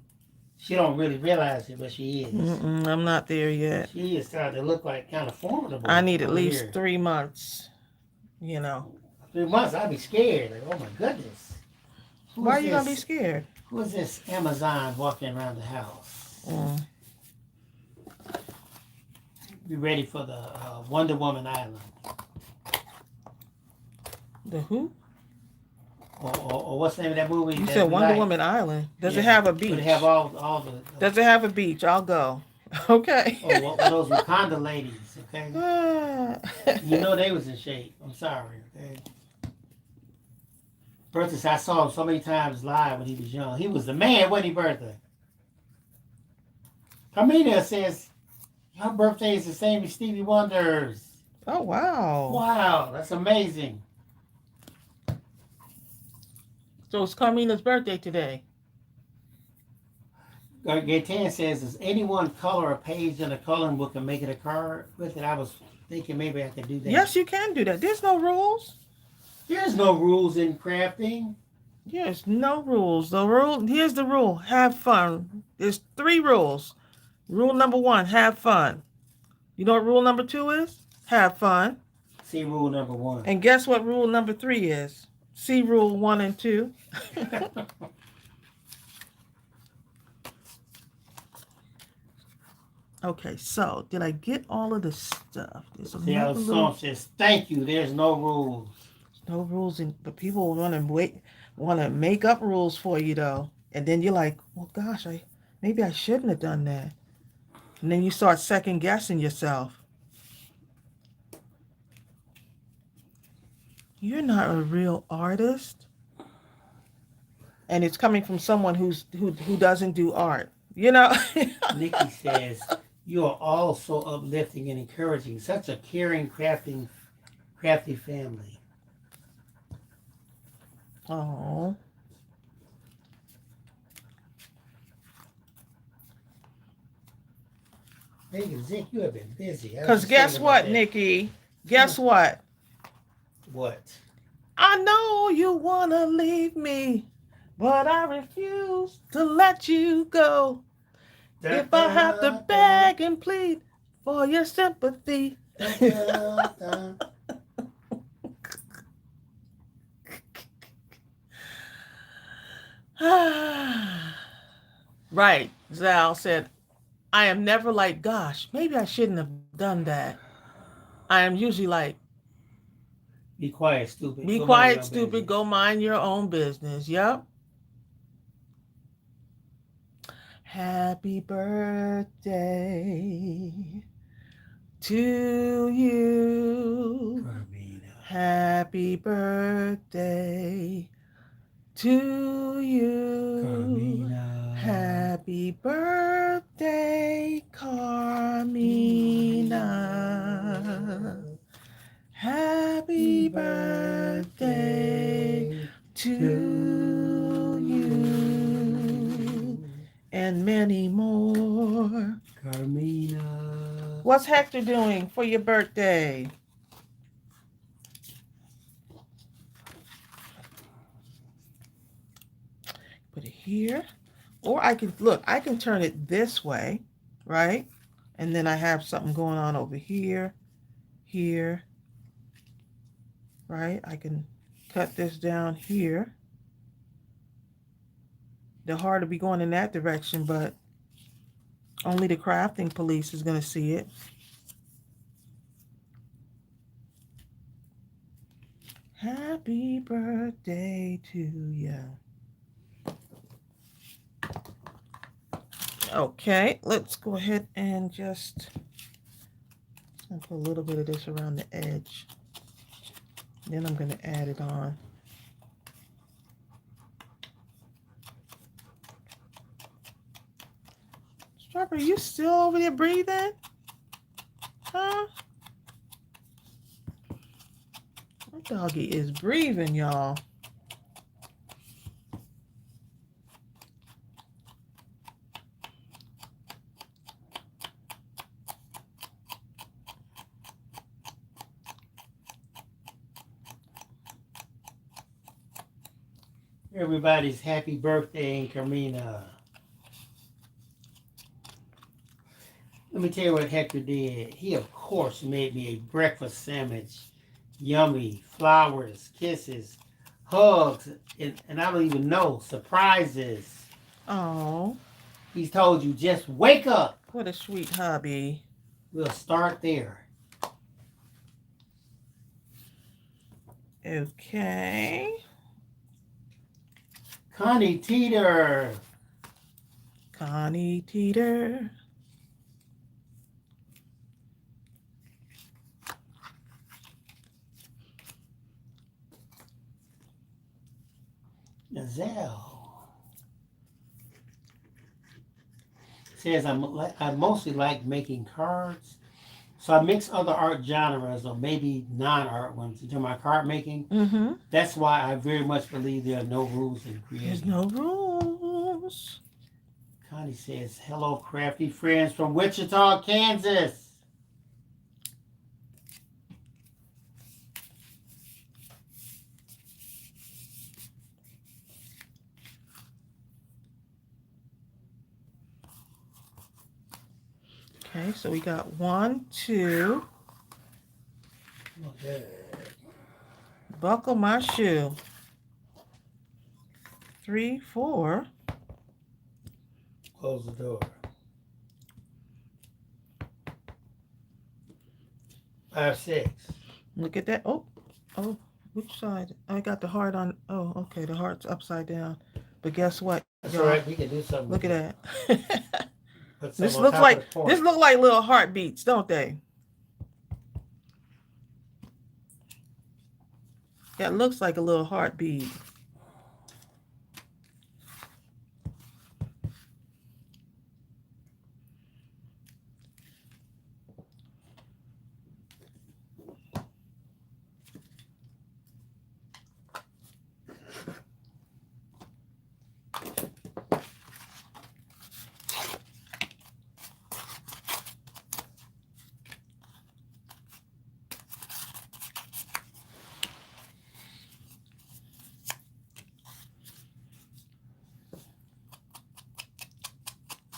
She don't really realize it, but she is. I'm not there yet. She is starting to look like kind of formidable. I need at least 3 months, 3 months, I'd be scared. Like, oh my goodness. Why are you going to be scared? Who is this Amazon walking around the house? Be ready for the Wonder Woman Island. The who? Or what's the name of that movie? You that said we Wonder like? Woman Island. Does it Yeah. have a But beach? it have all the. Does it have a beach? I'll go. Okay. Oh, what those Wakanda ladies? Okay. You know they was in shape. I'm sorry. Okay. Bertha, I saw him so many times live when he was young. He was the man, wasn't he, Bertha? Carmina says her birthday is the same as Stevie Wonder's. Oh, wow. Wow, that's amazing. So it's Carmina's birthday today. Gaetan says, does anyone color a page in a coloring book and make it a card with it? I was thinking maybe I could do that. Yes, you can do that. There's no rules. There's no rules in crafting. Yes, no rules. Here's the rule. Have fun. There's 3 rules. Rule number 1, have fun. You know what rule number 2 is? Have fun. See rule number 1. And guess what rule number 3 is? See rule 1 and 2. Okay, so did I get all of the stuff? The song says, thank you. There's no rules. No rules, but people want to make up rules for you though, and then you're like, well, gosh, maybe I shouldn't have done that, and then you start second guessing yourself. You're not a real artist, and it's coming from someone who doesn't do art. You know. Nikki says, you are all so uplifting and encouraging. Such a caring, crafty family. Oh. Hey, Zeke, you have been busy. Because guess what, Nikki? Guess what? What? I know you want to leave me, but I refuse to let you go. If I have to beg and plead for your sympathy. Right. Zal said, I am never like, gosh, maybe I shouldn't have done that. I am usually like, be quiet, stupid. Be quiet, stupid. Go mind your own business. Yep. Happy birthday to you. Carmina. Happy birthday to you. Carmina. Happy birthday, Carmina. Happy birthday to you. And many more. Carmina. What's Hector doing for your birthday? Put it here. Or I can turn it this way, right? And then I have something going on over here, right? I can cut this down here. They're hard to be going in that direction, but only the crafting police is going to see it. Happy birthday to you. Okay, let's go ahead and just put a little bit of this around the edge. Then I'm going to add it on. Strawberry, you still over there breathing? Huh? My doggy is breathing, y'all. Everybody's happy birthday, Carmina. Let me tell you what Hector did. He, of course, made me a breakfast sandwich. Yummy. Flowers, kisses, hugs, and I don't even know, surprises. Oh. He's told you, just wake up. What a sweet hubby. We'll start there. Okay. Connie Teeter. Connie Teeter. Gazelle. Says I mostly like making cards. So I mix other art genres or maybe non-art ones into my card making. Mm-hmm. That's why I very much believe there are no rules in creating. There's no rules. Connie says, hello, crafty friends from Wichita, Kansas. Okay, so we got 1, 2. Okay. Buckle my shoe. 3, 4. Close the door. 5, 6. Look at that. Oh, which side? I got the heart on. Oh, okay, the heart's upside down. But guess what? That's y'all? all right. We can do something. Look with at it. that. Put This some on looks top like of the point. this look like little heartbeats, don't they? That looks like a little heartbeat.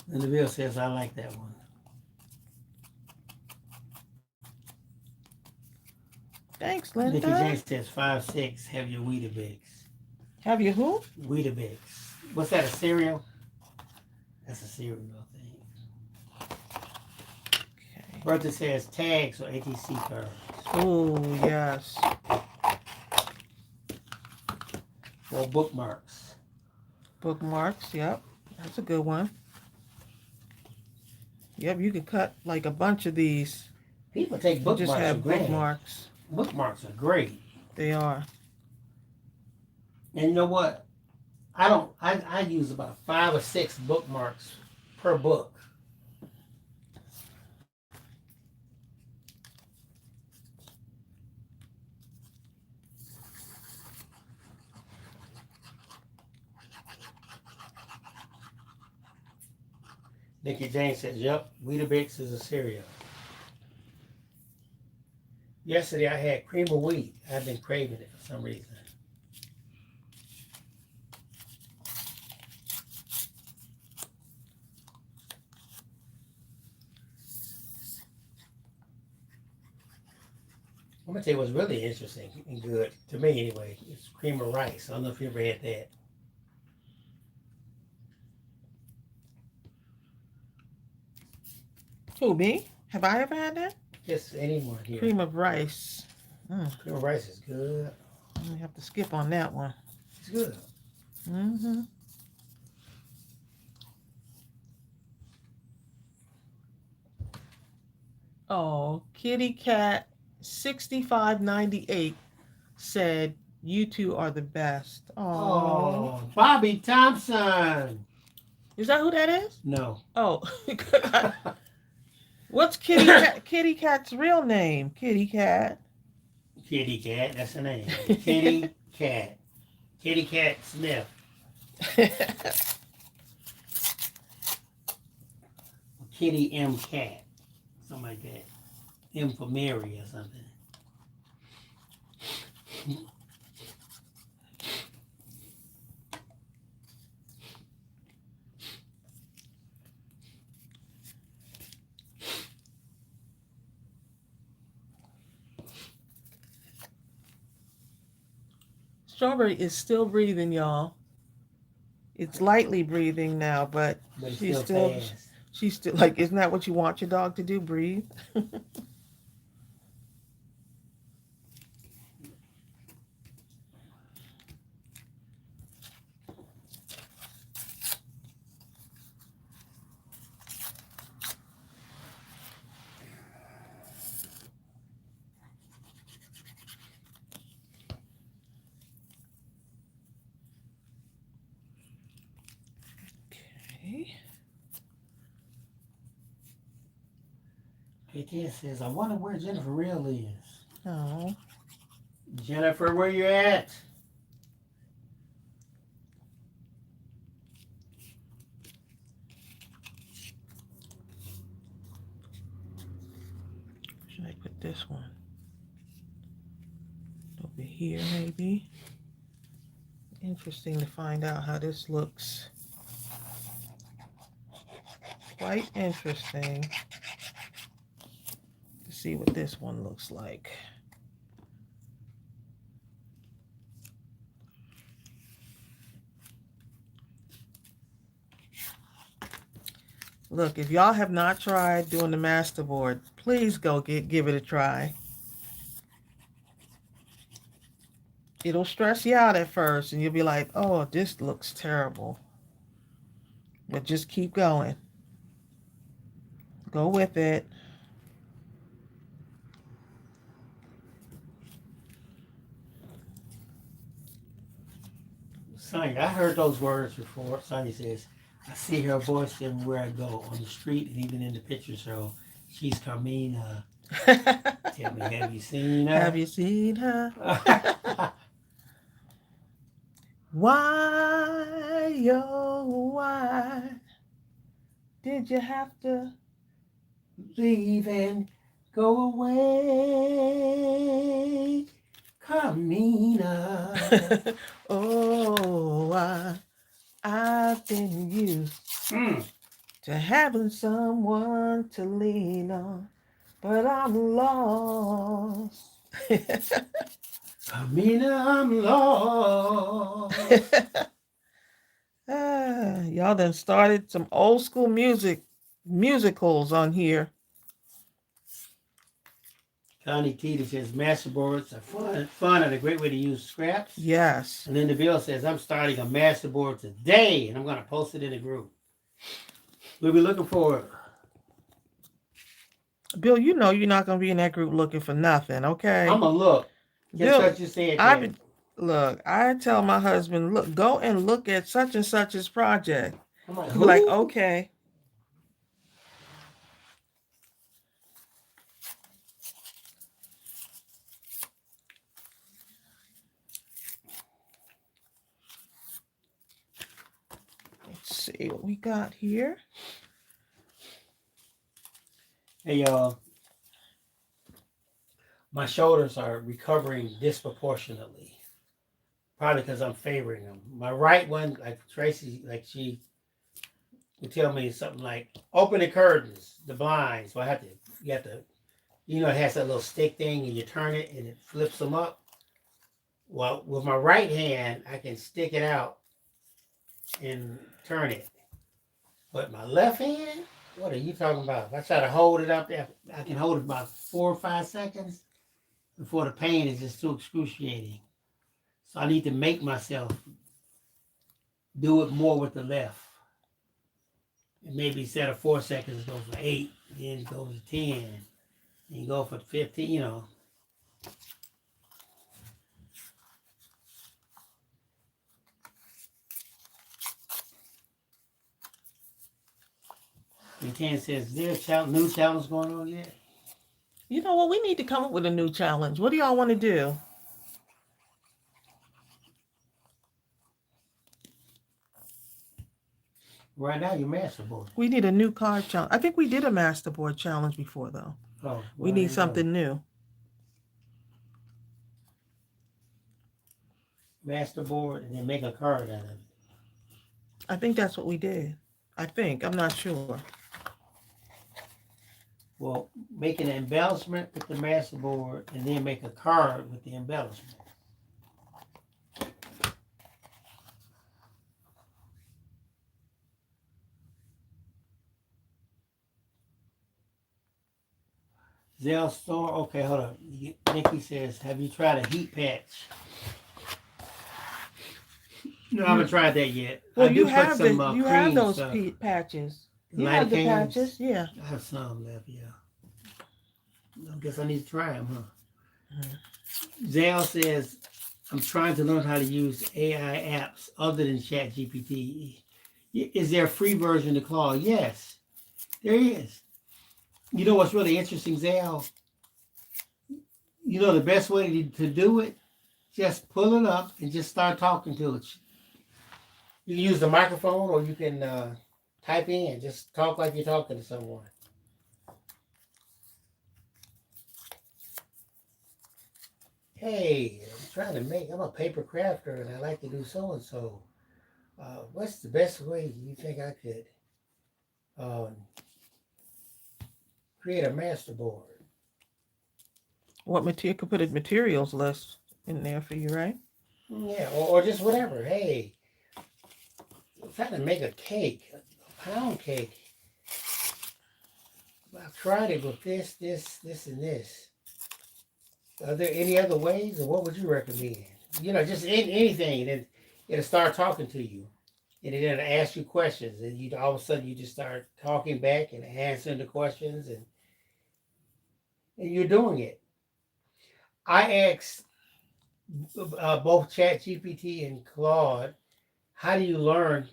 And the bill says, I like that one. Thanks, Nikki Linda. James says 5, 6. Have your Weetabix. Have you who? Weetabix. What's that? A cereal? That's a cereal thing. Okay. Bertha says tags or ATC cards. Oh, yes. Or bookmarks. Bookmarks, yep. That's a good one. Yep, you can cut like a bunch of these. People take You bookmarks just for have granted. bookmarks. Bookmarks are great. They are. And you know what? I use about 5 or 6 bookmarks per book. Nikki James says, yep, Weetabix is a cereal. Yesterday I had cream of wheat. I've been craving it for some reason. I'm gonna tell you what's really interesting and good to me anyway. It's cream of rice. I don't know if you ever had that. Who, me? Have I ever had that? Just anyone here. Cream of rice. Cream of rice is good. I'm gonna have to skip on that one. It's good. Mm-hmm. Oh, Kitty Cat 6598 said you two are the best. Oh, Bobby Thompson. Is that who that is? No. Oh. What's Kitty Cat's real name? Kitty Cat. Kitty Cat, that's her name. Kitty Cat. Kitty Cat Smith. Kitty M Cat. Something like that. M for Mary or something. Strawberry is still breathing, y'all. It's lightly breathing now, but But it's she's still fast. She's still like, isn't that what you want your dog to do? Breathe. Okay. KT says, I wonder where Jennifer Real is. Oh. Jennifer, where you at? Should I put this one over here maybe? Interesting to find out how this looks. Quite interesting to see what this one looks like. Look, if y'all have not tried doing the masterboard, please go give it a try. It'll stress you out at first and you'll be like, oh, this looks terrible. But just keep going. Go with it. Sonny, I heard those words before. Sonny says, I see her voice everywhere I go, on the street and even in the picture show. She's Carmina. Tell me, have you seen her? Have you seen her? Why, oh, why did you have to leave and go away, Carmina? Oh, I've been used to having someone to lean on, but I'm lost. Carmina, I'm lost. Y'all done started some old school musicals on here. Connie Teeter says masterboards are fun and a great way to use scraps. Yes. And then the Bill says, I'm starting a masterboard today and I'm going to post it in the group. We'll be looking for it. Bill, you know you're not going to be in that group looking for nothing, okay? I'm going to look. Just what you said. Look, I tell my husband, look, go and look at such and such's project. I'm like, he'll be like, okay. Let's see what we got here. Hey, y'all. My shoulders are recovering disproportionately. Probably because I'm favoring them. My right one, like Tracy, like she would tell me something like, open the curtains, the blinds. So you have to, it has that little stick thing and you turn it and it flips them up. Well, with my right hand, I can stick it out and turn it. But my left hand, what are you talking about? If I try to hold it up there, I can hold it about 4 or 5 seconds before the pain is just too excruciating. So I need to make myself do it more with the left. And maybe instead of 4 seconds, go for 8, then go to 10, and go for 15, And Ken says, is there a new challenge going on yet? You know what? We need to come up with a new challenge. What do y'all want to do? Right now, you're masterboard. We need a new card challenge. I think we did a masterboard challenge before, though. Oh, we need something new. Masterboard and then make a card out of it. I think that's what we did. I'm not sure. Well, make an embellishment with the masterboard and then make a card with the embellishment. Zell store. Okay, hold on. Nikki says, "Have you tried a heat patch?" No, I haven't tried that yet. Well, I do put some you have cream those stuff. patches. You have the Lidocaines. patches, yeah. I have some left. Yeah. I guess I need to try them, huh? Zell says, "I'm trying to learn how to use AI apps other than ChatGPT. Is there a free version to Claude?" Yes, there is. You know what's really interesting, Zell? You know the best way to do it? Just pull it up and just start talking to it. You can use the microphone or you can type in. Just talk like you're talking to someone. Hey, I'm a paper crafter and I like to do so and so. What's the best way you think I could um, create a masterboard? What material could put a materials list in there for you, right? Yeah, or just whatever. Hey, I'm trying to make a cake, a pound cake. I've tried it with this, and this. Are there any other ways, or what would you recommend? Just anything, and it'll start talking to you, and it'll ask you questions, and you all of a sudden you just start talking back and answering the questions, and you're doing it. I asked both ChatGPT and Claude, how do you learn?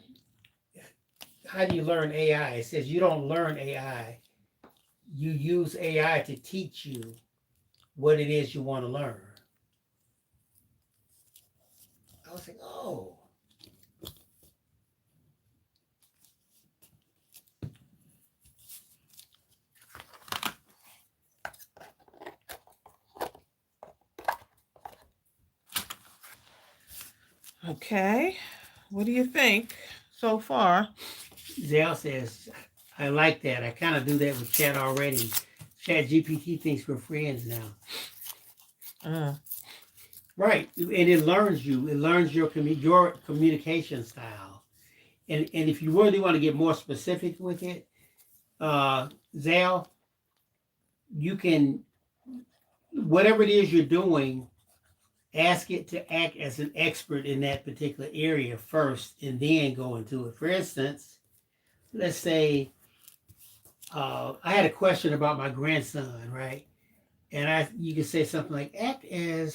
How do you learn AI? It says you don't learn AI. You use AI to teach you what it is you want to learn. I was like, oh. Okay. What do you think so far? Zell says, I like that. I kind of do that with Chat already. Chat GPT thinks we're friends now. Right. And it learns you. It learns your communication style. And if you really want to get more specific with it, Zell, you can, whatever it is you're doing, ask it to act as an expert in that particular area first and then go into it. For instance, let's say I had a question about my grandson, right? And you can say something like, act a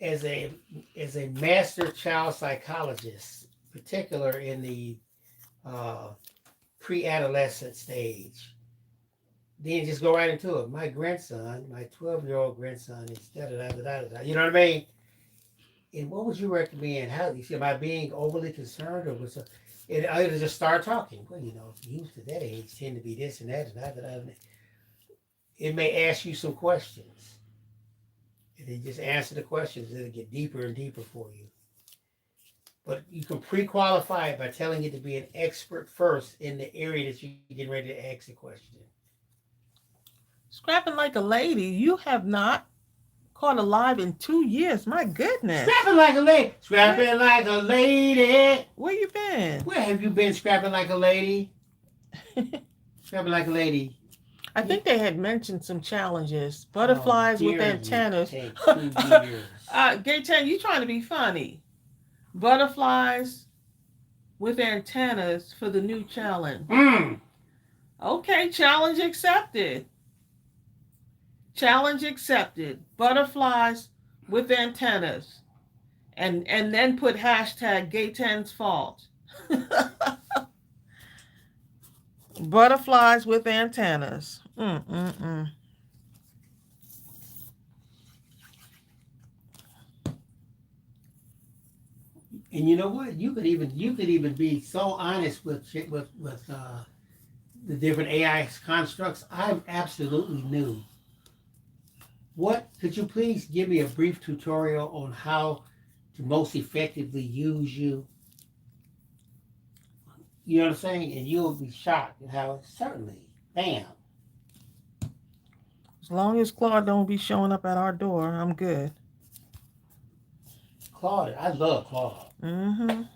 as a as a master child psychologist, particular in the uh, pre-adolescent stage. Then just go right into it. My grandson, my 12-year-old grandson is da da da da da da. You know what I mean? And what would you recommend? How you see, am I being overly concerned or was it? I just start talking. Well, youth at that age tend to be this and that and that. And that. It may ask you some questions, and then just answer the questions. It'll get deeper and deeper for you. But you can pre-qualify it by telling it to be an expert first in the area that you're getting ready to ask a question. Scrapping like a lady. You have not caught alive in 2 years. My goodness. Scrapping like a lady. Scrapping like a lady. Where you been? Where have you been scrapping like a lady? Scrapping like a lady. I think they had mentioned some challenges. Butterflies with antennas. Take 2 years. Gaytan, you trying to be funny. Butterflies with antennas for the new challenge. Okay, challenge accepted. Challenge accepted. Butterflies with antennas. And then put hashtag Gaytan's fault. Butterflies with antennas. And you know what? You could even be so honest with the different AI constructs. I'm absolutely new. What could you please give me a brief tutorial on how to most effectively use you? You know what I'm saying? And you'll be shocked at how certainly, bam. as long as Claude don't be showing up at our door, I'm good. Claude, I love Claude.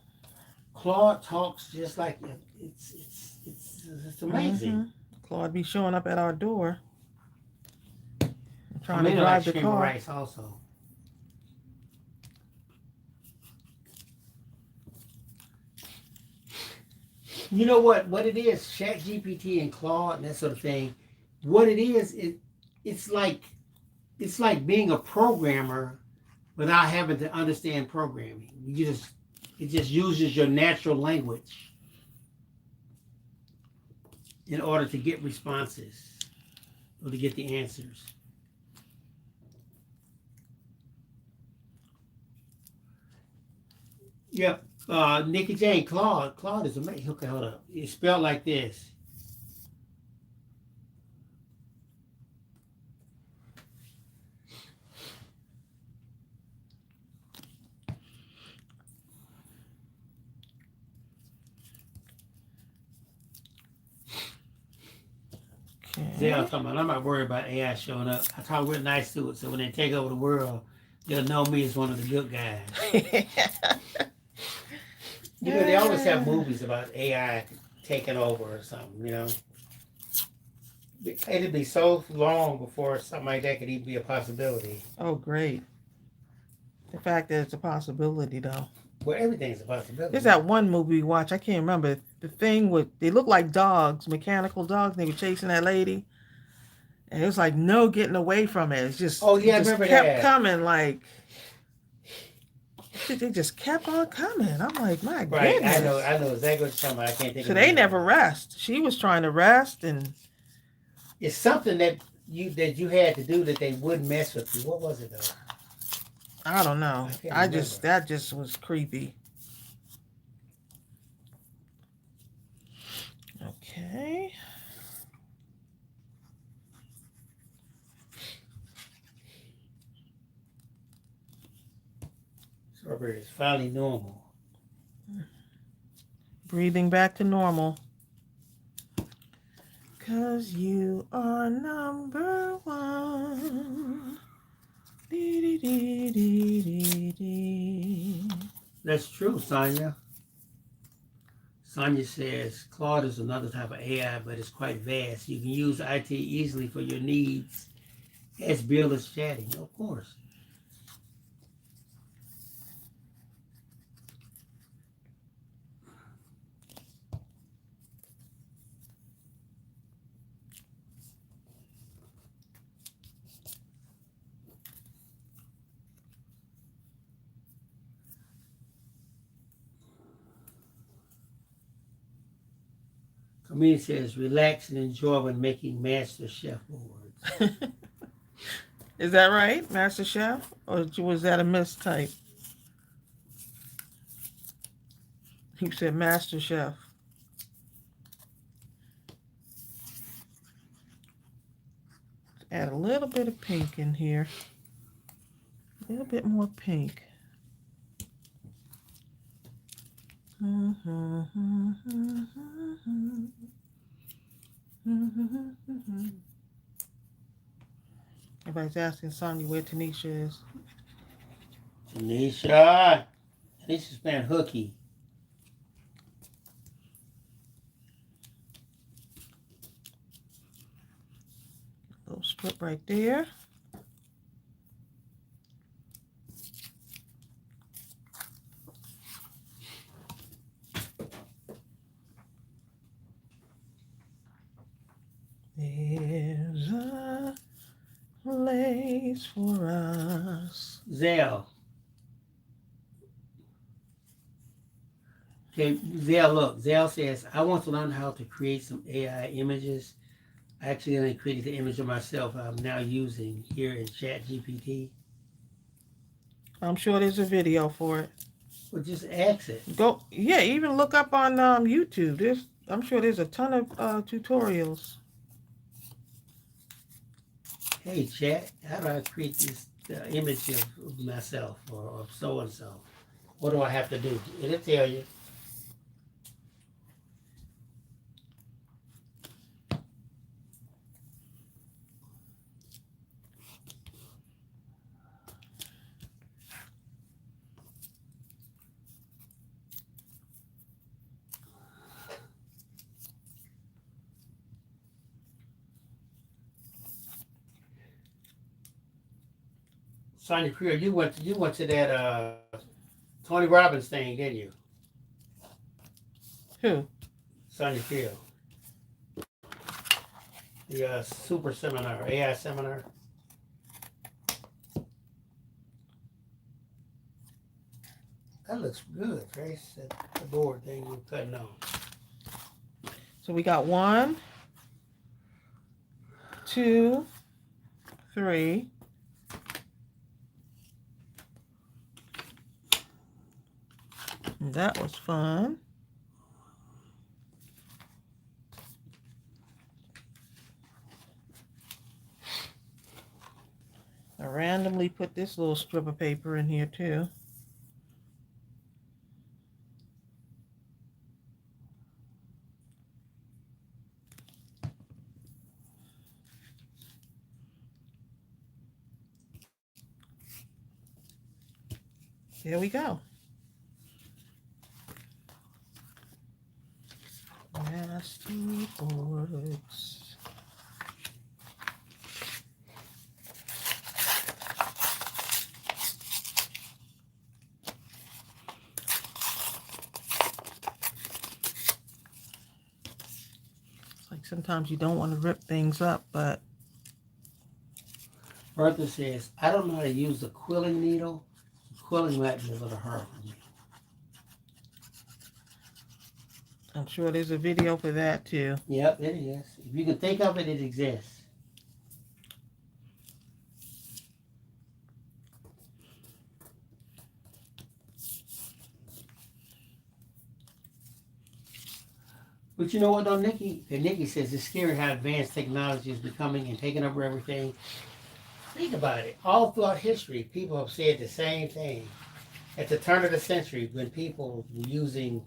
Claude talks just like it's amazing. Claude be showing up at our door, I trying to mean, like drive the stream of car. rice also. You know what? What it is, Chat GPT and Claude and that sort of thing. What it is, it's like it's like being a programmer without having to understand programming. It just uses your natural language in order to get responses or to get the answers. Yep. Nikki Jane, Claude is amazing. Okay, hold up. It's spelled like this. Zell Okay. talking about, I'm not worried about AI showing up. I talk real nice to it, so when they take over the world, they'll know me as one of the good guys. You know, they always have movies about AI taking over or something, you know. It'd be so long before something like that could even be a possibility. Oh, great. The fact that it's a possibility, though. Well, everything's a There's possibility. that one movie we watched. I can't remember. The thing with, they look like dogs, mechanical dogs. And they were chasing that lady. And it was like no getting away from it. Oh, It yeah, I just remember kept that. coming. Like, they just kept on coming. I'm like, my Right, goodness. I know exactly what you're talking about. I can't think So of the they name never of it. rest. She was trying to rest, and It's something that you had to do that they wouldn't mess with you. What was it though? I don't know. I can't remember. That just was creepy. Okay. Strawberry is finally normal. Breathing back to normal. 'Cause you are number one. Dee, dee, dee, dee, dee. That's true, Sonia. Sonia says Claude is another type of AI, but it's quite vast. You can use IT easily for your needs as Bill is chatting, of course. Camille says relax and enjoy when making Master Chef boards. Is that right, Master Chef? Or was that a mistype? You said Master Chef. Add a little bit of pink in here. A little bit more pink. Everybody's asking Sonya where Tanisha is. Tanisha's playing hooky. Little strip right there. There's a place for us. Zell. Okay, Zell, look. Zell says, I want to learn how to create some AI images. I accidentally created the image of myself I'm now using here in Chat GPT. I'm sure there's a video for it. Well, just ask it. Go, yeah, even look up on YouTube. I'm sure there's a ton of tutorials. Hey, Chat, how do I create this image of myself or of so and so? What do I have to do? It'll tell you. Sonya Creel, you went to that Tony Robbins thing, didn't you? Who? Sonya Creel. The super seminar, AI seminar. That looks good, Trace. The board thing you're cutting on. So we got 1, 2, 3. That was fun. I randomly put this little strip of paper in here too. There we go. Nasty boards. It's like sometimes you don't want to rip things up, but Bertha says, I don't know how to use the quilling needle. The quilling might be a little hard for me. I'm sure there's a video for that too. Yep, it is. If you can think of it, it exists. But you know what though, Nikki? And Nikki says it's scary how advanced technology is becoming and taking over everything. Think about it. All throughout history, people have said the same thing. At the turn of the century, when people were using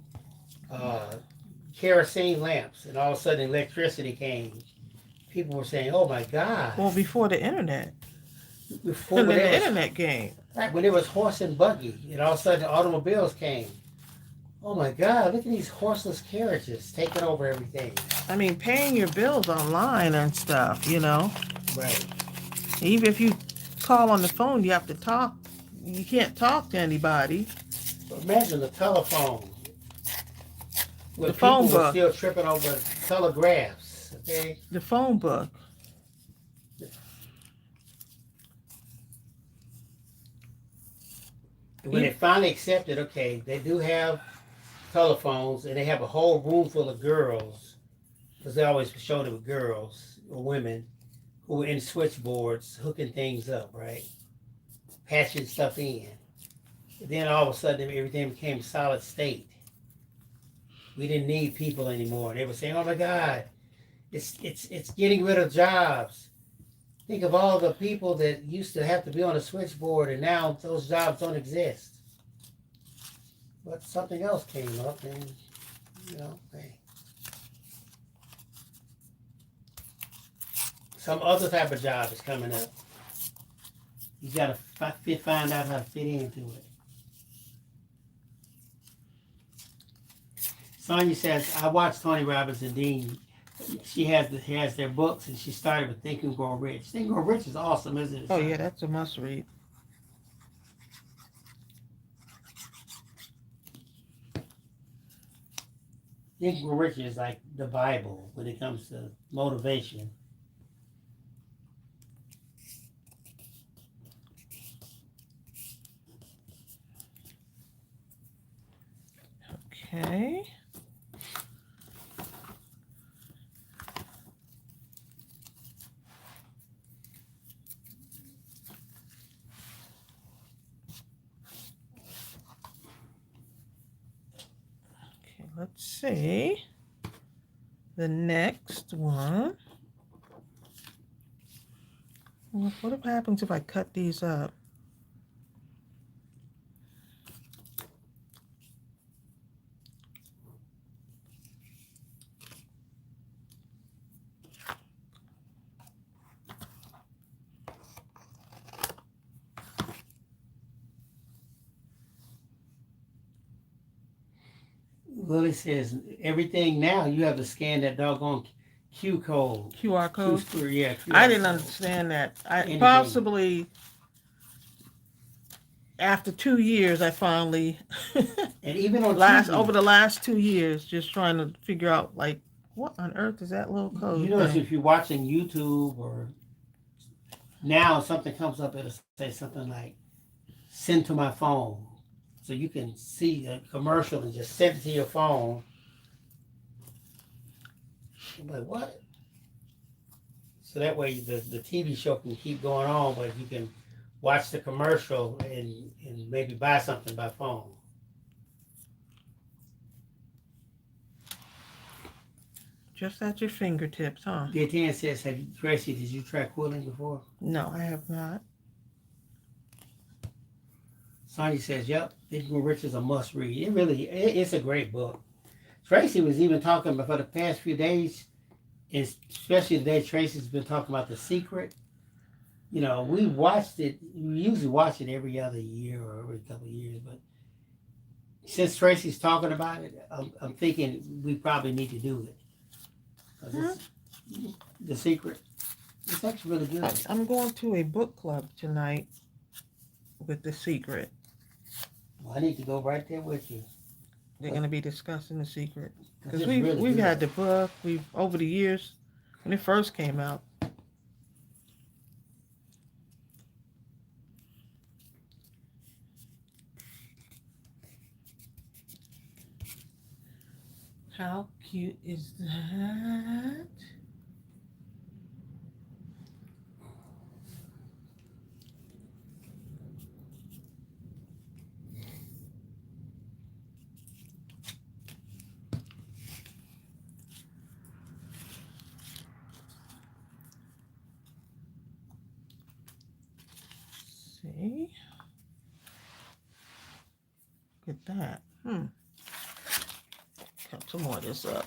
kerosene lamps and all of a sudden electricity came, people were saying, oh my God. Well, before the internet. Before And then the internet came. Right, when it was horse and buggy, and all of a sudden automobiles came. Oh my God, look at these horseless carriages taking over everything. I mean, paying your bills online and stuff, you know. Right. Even if you call on the phone, you have to talk. You can't talk to anybody. But imagine the telephone. When The phone people were book. still tripping over telegraphs, okay? The phone book. When they finally accepted, okay, they do have telephones and they have a whole room full of girls, because they always showed it with girls or women who were in switchboards hooking things up, right? Patching stuff in. And then all of a sudden everything became solid state. We didn't need people anymore. They were saying, oh my God, it's getting rid of jobs. Think of all the people that used to have to be on a switchboard and now those jobs don't exist. But something else came up and, you know, hey. Some other type of job is coming up. You gotta find out how to fit into it. Sonia says, I watched Tony Robbins and Dean. She has their books, and she started with Think and Grow Rich. Think and Grow Rich is awesome, isn't it? Oh yeah, that's a must read. Think and Grow Rich is like the Bible when it comes to motivation. Okay. Let's see the next one. What happens if I cut these up? Lily says, everything now, you have to scan that doggone Q code. QR code? Yeah, QR I didn't code. understand that. Anything. Possibly after 2 years, I finally And even on over TV, the last 2 years, just trying to figure out like what on earth is that little you code notice thing. if you're watching YouTube or now something comes up, it'll say something like "send to my phone," so you can see a commercial and just send it to your phone. I'm like, what? So that way the TV show can keep going on, but you can watch the commercial and maybe buy something by phone. Just at your fingertips, huh? Gaten says, "Have you, Tracy? Did you try quilling before?" No, I have not. Sonya says, "Yep, Thinking Rich is a must read. It's a great book." Tracy was even talking about for the past few days, especially today. Tracy's been talking about The Secret. You know, we watched it. We usually watch it every other year or every couple of years, but since Tracy's talking about it, I'm thinking we probably need to do it. 'Cause it's The Secret. It's actually really good. I'm going to a book club tonight with The Secret. Well, I need to go right there with you. They're going to be discussing The Secret because It's we've really we've good. had the book. We've over the years when it first came out. How cute is that? See? Look at that. Cut some more of this up.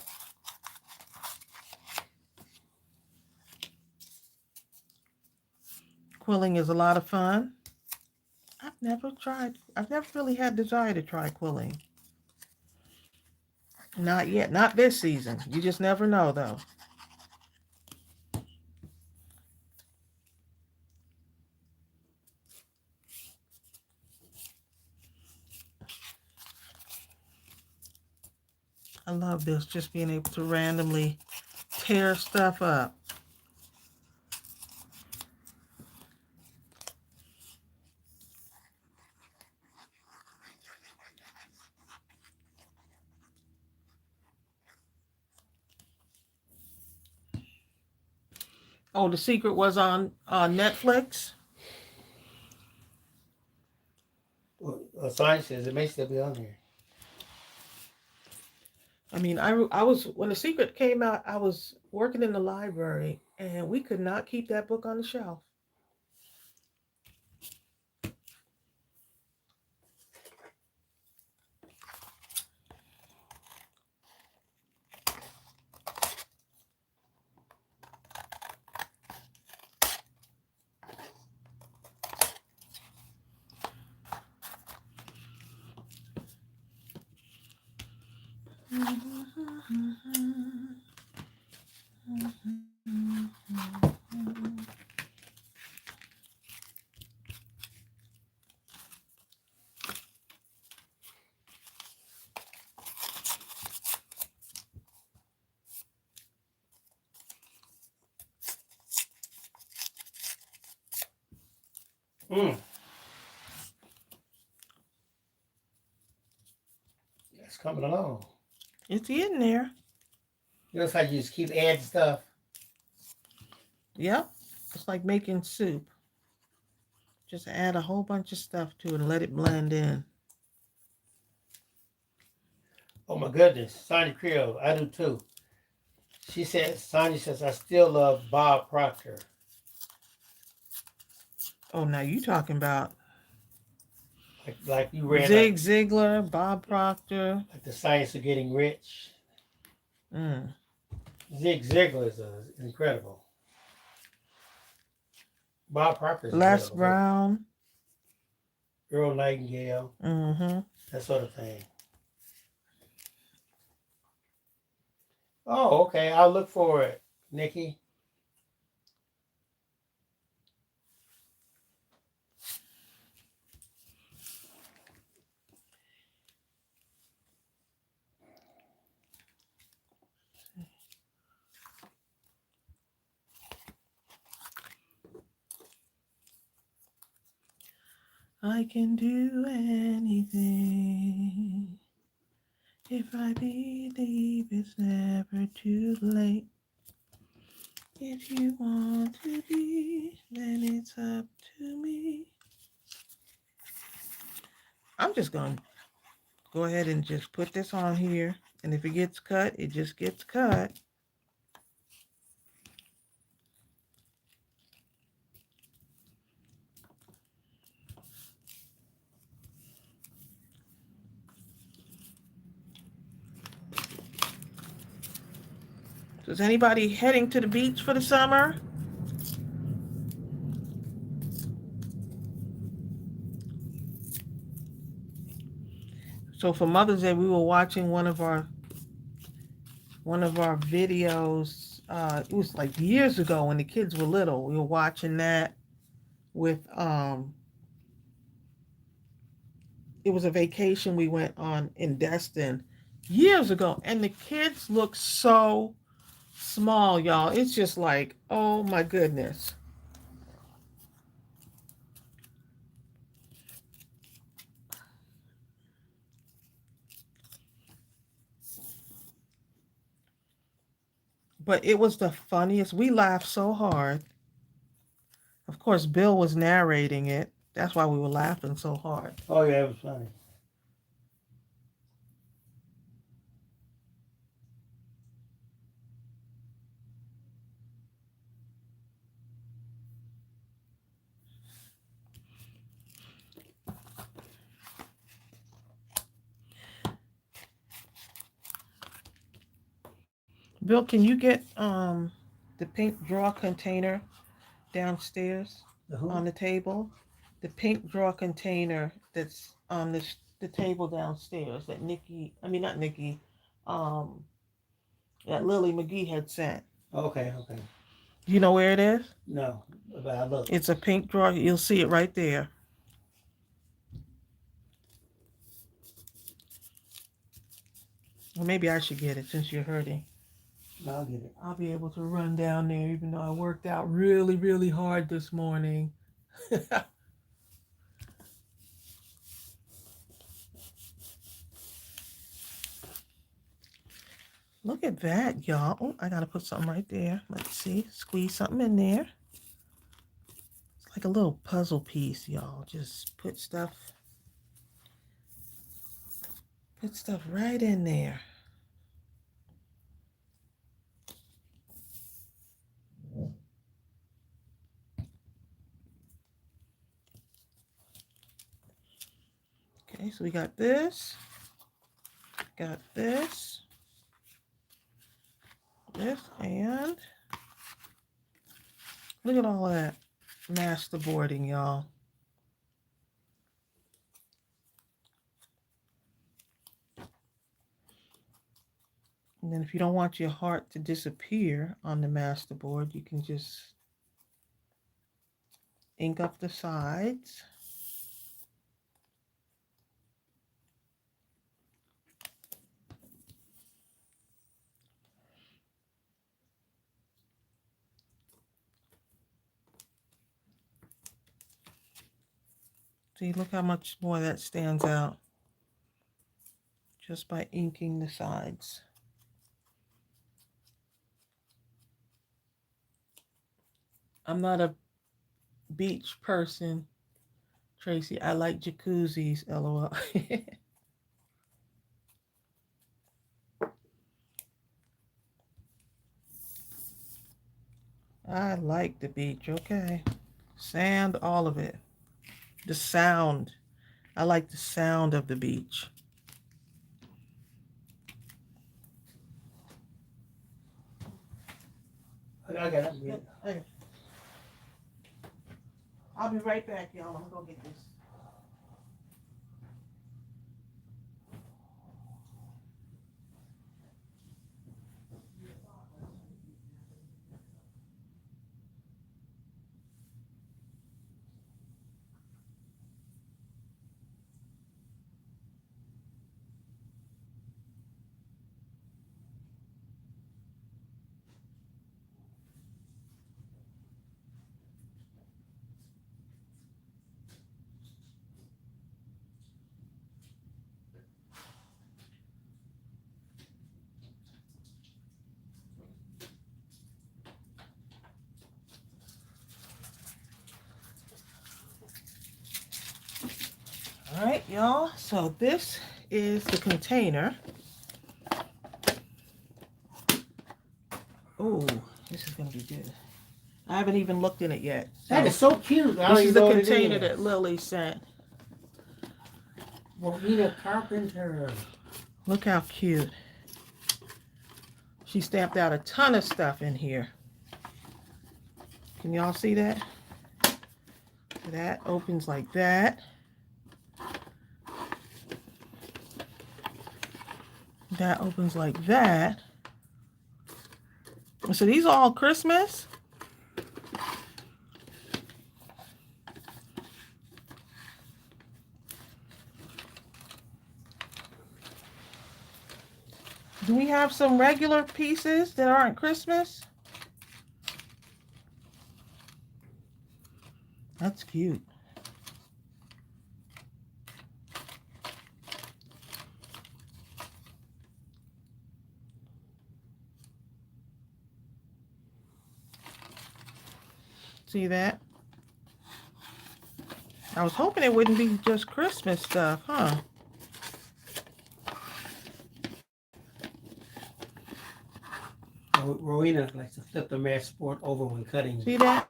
Quilling is a lot of fun. I've never really had desire to try quilling. Not yet. Not this season. You just never know, though. I love this, just being able to randomly tear stuff up. Oh, The Secret was on Netflix? Well, Sonya says it may still be on there. I mean, I was, when The Secret came out, I was working in the library, and we could not keep that book on the shelf. Mm. It's coming along. It's in there. You know, it's like you just keep adding stuff. Yep. It's like making soup. Just add a whole bunch of stuff to it and let it blend in. Oh my goodness, Sonya Creel, I do too. Sonya says, I still love Bob Proctor. Oh, now you talking about Like you read Zig Ziglar, Bob Proctor. like The Science of Getting Rich. Mm. Zig Ziglar is incredible. Bob Proctor is Les incredible. Brown. Earl Nightingale. Mm-hmm. That sort of thing. Oh, okay. I'll look for it, Nikki. I can do anything. If I believe it's never too late. If you want to be, then it's up to me. I'm just going to go ahead and just put this on here. And if it gets cut, it just gets cut. So is anybody heading to the beach for the summer? So for Mother's Day, we were watching one of our videos. It was like years ago when the kids were little. We were watching that with it was a vacation we went on in Destin years ago, and the kids look so small, y'all. It's just like, oh my goodness. But it was the funniest. We laughed so hard. Of course, Bill was narrating it. That's why we were laughing so hard. Oh yeah, it was funny. Bill, can you get the pink drawer container downstairs The who? on the table? The pink drawer container that's on the table downstairs that Nikki, I mean not Nikki, um, that Lily McGee had sent. Okay, okay. You know where it is? No, but I look. It's a pink drawer. You'll see it right there. Well, maybe I should get it since you're hurting. I'll get it. I'll be able to run down there even though I worked out really, really hard this morning. Look at that, y'all. Oh, I gotta put something right there. Let's see. Squeeze something in there. It's like a little puzzle piece, y'all. Just put stuff right in there. Okay, so we got this, this, and look at all of that masterboarding, y'all. And then if you don't want your heart to disappear on the masterboard, you can just ink up the sides. See, look how much more that stands out just by inking the sides. I'm not a beach person, Tracy. I like jacuzzis, lol. I like the beach, okay. Sand, all of it. The sound. I like the sound of the beach. I got it. Yeah. Okay. I'll be right back, y'all. I'm gonna go get this. All right, y'all. So this is the container. Oh, this is gonna be good. I haven't even looked in it yet. That is so cute. I don't This is even the know what it container is. that Lily sent. Rowena Carpenter. Look how cute. She stamped out a ton of stuff in here. Can y'all see that? That opens like that. That opens like that. So these are all Christmas. Do we have some regular pieces that aren't Christmas? That's cute. See that? I was hoping it wouldn't be just Christmas stuff, huh? Rowena likes to flip the matchboard over when cutting. See that?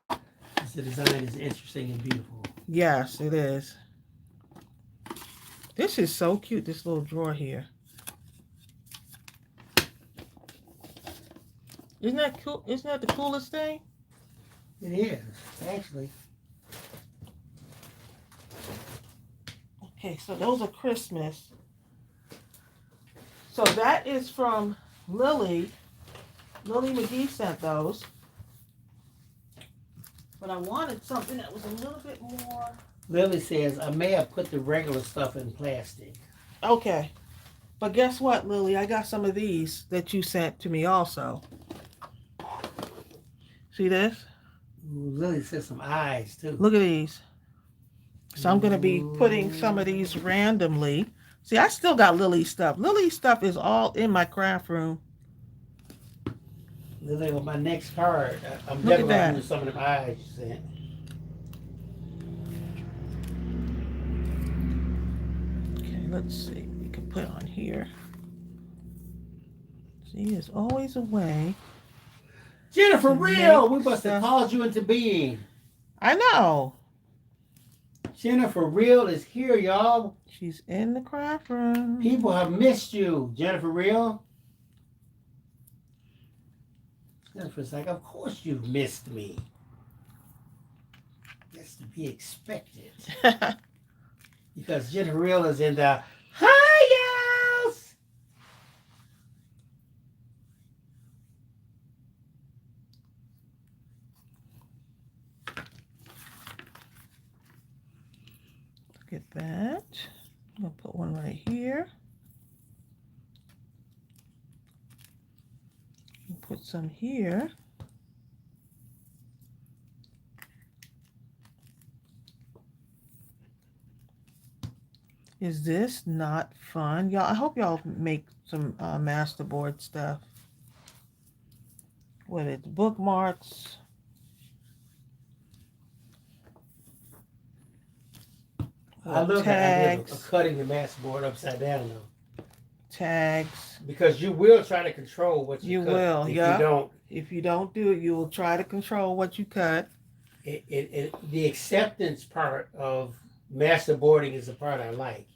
The design is interesting and beautiful. Yes, it is. This is so cute, this little drawer here. Isn't that cool? Isn't that the coolest thing? It is, actually. Okay, so those are Christmas. So that is from Lily. Lily McGee sent those. But I wanted something that was a little bit more... Lily says, I may have put the regular stuff in plastic. Okay. But guess what, Lily? I got some of these that you sent to me also. See this? Ooh, Lily says some eyes, too. Look at these. So I'm going to be putting some of these randomly. See, I still got Lily's stuff. Lily's stuff is all in my craft room. Lily, on my next card, I'm Look at definitely going that. to use some of them eyes you sent. Okay, let's see. We can put on here. See, there's always a way. Jennifer, To real! make We must have stuff. called you into being. I know. Jennifer Real is here, y'all. She's in the craft room. People have missed you, Jennifer Real. Jennifer's like, of course you've missed me. That's to be expected. Because Jennifer Real is in the house. Look at that. I'm going to put one right here. Put some here. Is this not fun? Y'all, I hope y'all make some masterboard stuff. Whether it's bookmarks. I love that idea of cutting the masterboard upside down, though. Tags. Because you will try to control what you cut. will, if yeah. you don't. If you don't do it, you will try to control what you cut. The acceptance part of masterboarding is the part I like.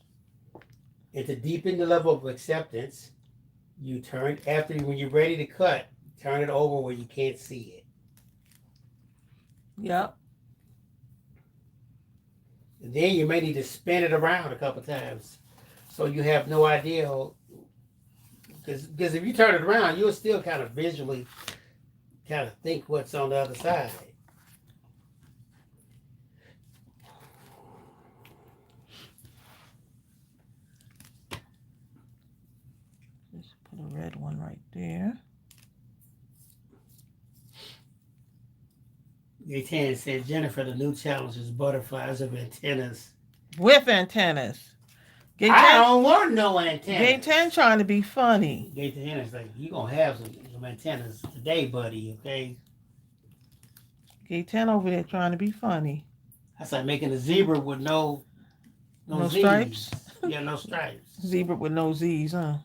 And to deepen the level of acceptance, you turn, when you're ready to cut, turn it over where you can't see it. Yep. And then you may need to spin it around a couple times so you have no idea. Because if you turn it around, you'll still kind of visually kind of think what's on the other side. Just put a red one right there. Gaytan said, Jennifer, the new challenge is butterflies of antennas. With antennas. I don't want no antennas. Gaytan trying to be funny. Gaytan is like, you're going to have some antennas today, buddy, okay? Gaytan over there trying to be funny. That's like making a zebra with no No Z's. stripes? Yeah, no stripes. Zebra with no Z's, huh?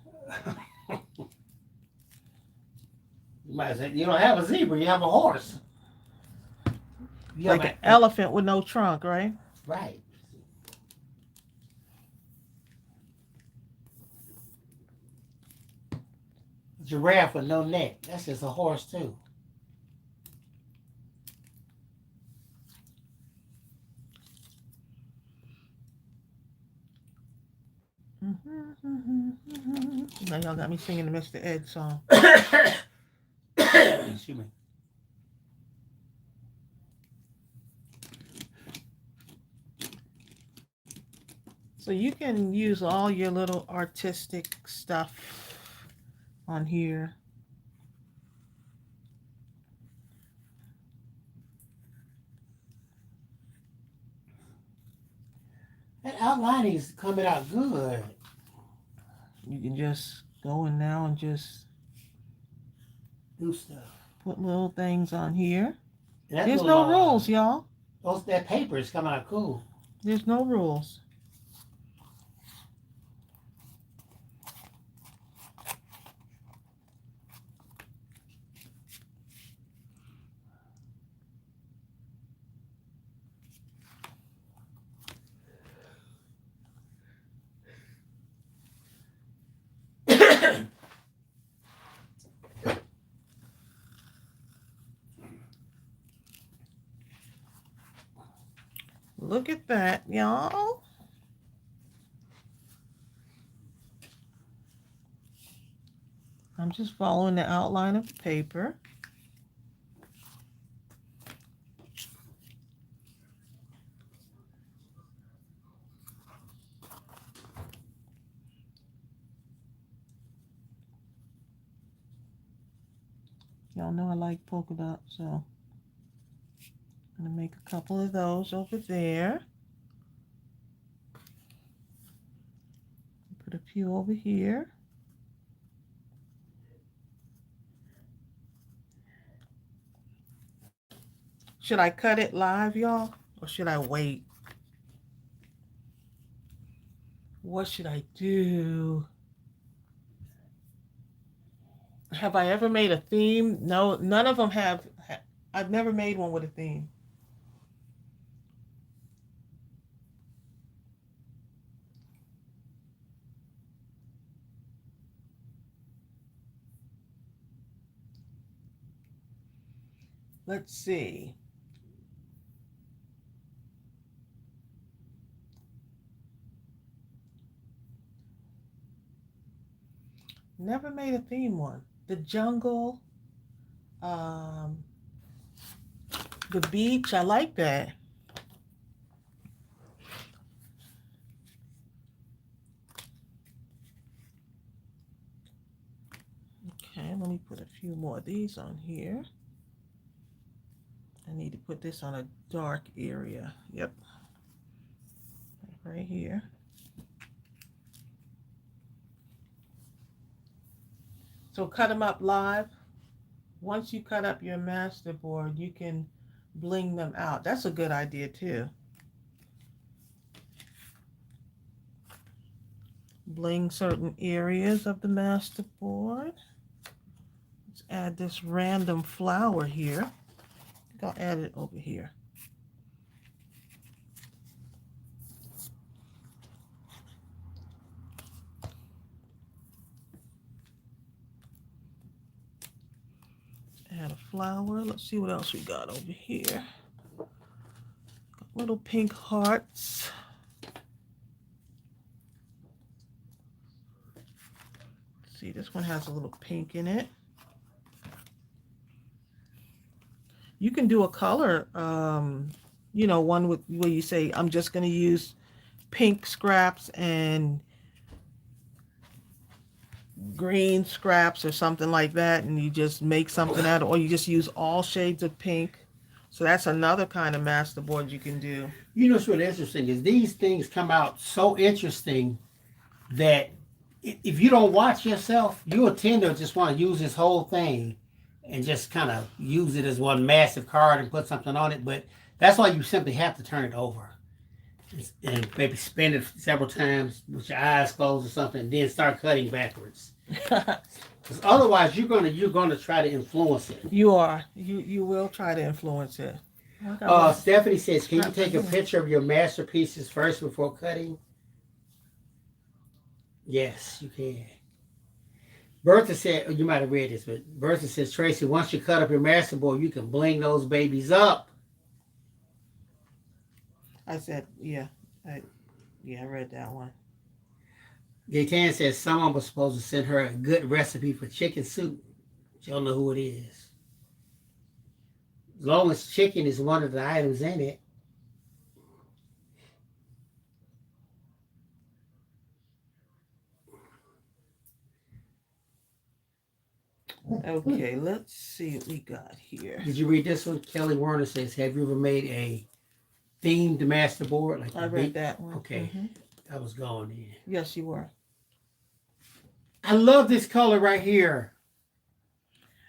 You might say you don't have a zebra, you have a horse. You have Like an elephant with no trunk, right? right. Giraffe with no neck. That's just a horse too. Now y'all got me singing the Mr. Ed song. Excuse me. So you can use all your little artistic stuff on here. That outlining is coming out good. You can just go in now and just Do stuff. put little things on here. And There's no rules, y'all. That paper is coming out cool. There's no rules. Look at that, y'all. I'm just following the outline of the paper. Y'all know I like polka dots, so I'm going to make a couple of those over there. Put a few over here. Should I cut it live, y'all? Or should I wait? What should I do? Have I ever made a theme? No, none of them have. I've never made one with a theme. Let's see. Never made a theme one. The jungle, the beach. I like that. Okay, let me put a few more of these on here. I need to put this on a dark area. Yep. Right here. So cut them up live. Once you cut up your master board, you can bling them out. That's a good idea too. Bling certain areas of the master board. Let's add this random flower here. I think I'll add it over here. Add a flower. Let's see what else we got over here. Got little pink hearts. See, this one has a little pink in it. You can do a color, you know, one with where you say, I'm just going to use pink scraps and green scraps or something like that, and you just make something out of it, or you just use all shades of pink. So that's another kind of master board you can do. You know what's really interesting is these things come out so interesting that if you don't watch yourself, you'll tend to just want to use this whole thing and just kind of use it as one massive card and put something on it. But that's why you simply have to turn it over. and maybe spin it several times with your eyes closed or something, and then start cutting backwards. Because otherwise, you're gonna try to influence it. You are. You will try to influence it. Oh, I got one Stephanie says, "Can you scrap take a right here. picture of your masterpieces first before cutting?" Yes, you can. Bertha said, oh, you might have read this, but Bertha says, Tracy, once you cut up your masterboard, you can bling those babies up. I said, yeah. I read that one. Gaytan says someone was supposed to send her a good recipe for chicken soup. She don't know who it is. As long as chicken is one of the items in it. Okay, let's see what we got here. Did you read this one? Kelly Warner says, have you ever made a themed masterboard? Like I read that one. Okay, I was going in. Yes, you were. I love this color right here.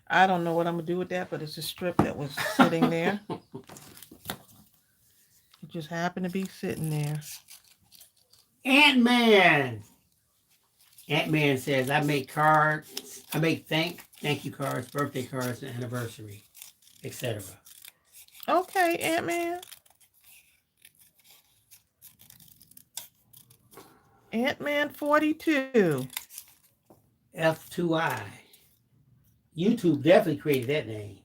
I don't know what I'm going to do with that, but it's a strip that was sitting there. It just happened to be sitting there. Ant-Man. Ant-Man says, I make cards. I make thank you cards, birthday cards, and anniversary, etc. Okay, Ant-Man. Ant-Man 42. F2I. YouTube definitely created that name.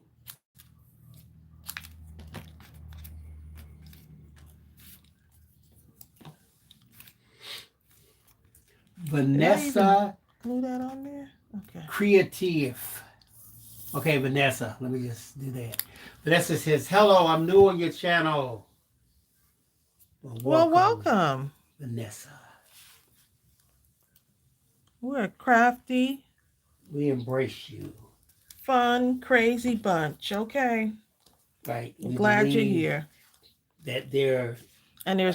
Vanessa. Glue that on there? Okay. Creative. Okay, Vanessa. Let me just do that. Vanessa says, hello, I'm new on your channel. Well, welcome. Vanessa. We're a crafty, we embrace you. Fun, crazy bunch. Okay. Right. I'm glad you're here. That there's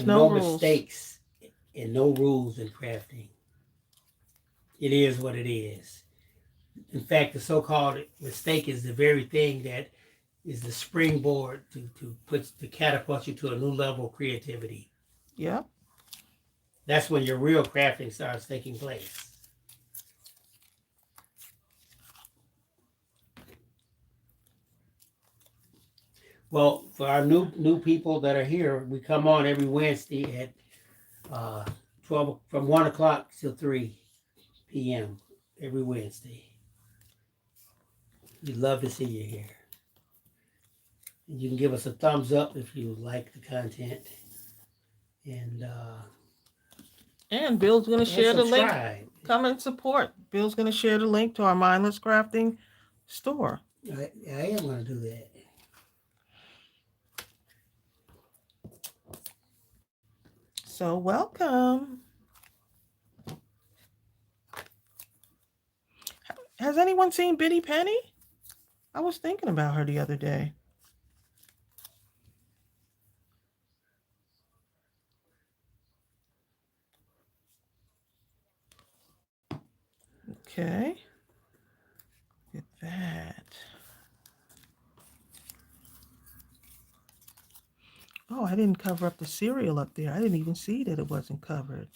no rules. Mistakes and no rules in crafting. It is what it is. In fact, the so-called mistake is the very thing that is the springboard to catapult you to a new level of creativity. Yep. That's when your real crafting starts taking place. Well, for our new people that are here, we come on every Wednesday at 12 from 1 o'clock till 3 p.m. every Wednesday. We'd love to see you here. And you can give us a thumbs up if you like the content. And Bill's going to share the link. Come and support. Bill's going to share the link to our Mindless Crafting store. I am going to do that. So welcome. Has anyone seen Bitty Penny? I was thinking about her the other day. Okay. Look at that. Oh, I didn't cover up the cereal up there. I didn't even see that it wasn't covered.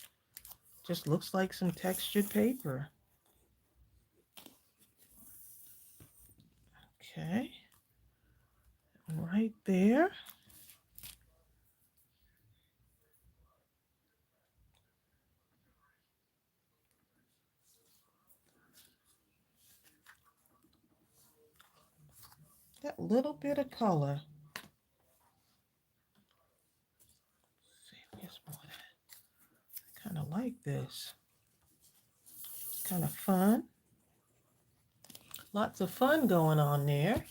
Just looks like some textured paper. Okay. And right there. That little bit of color. I kind of like this. Kind of fun. Lots of fun going on there.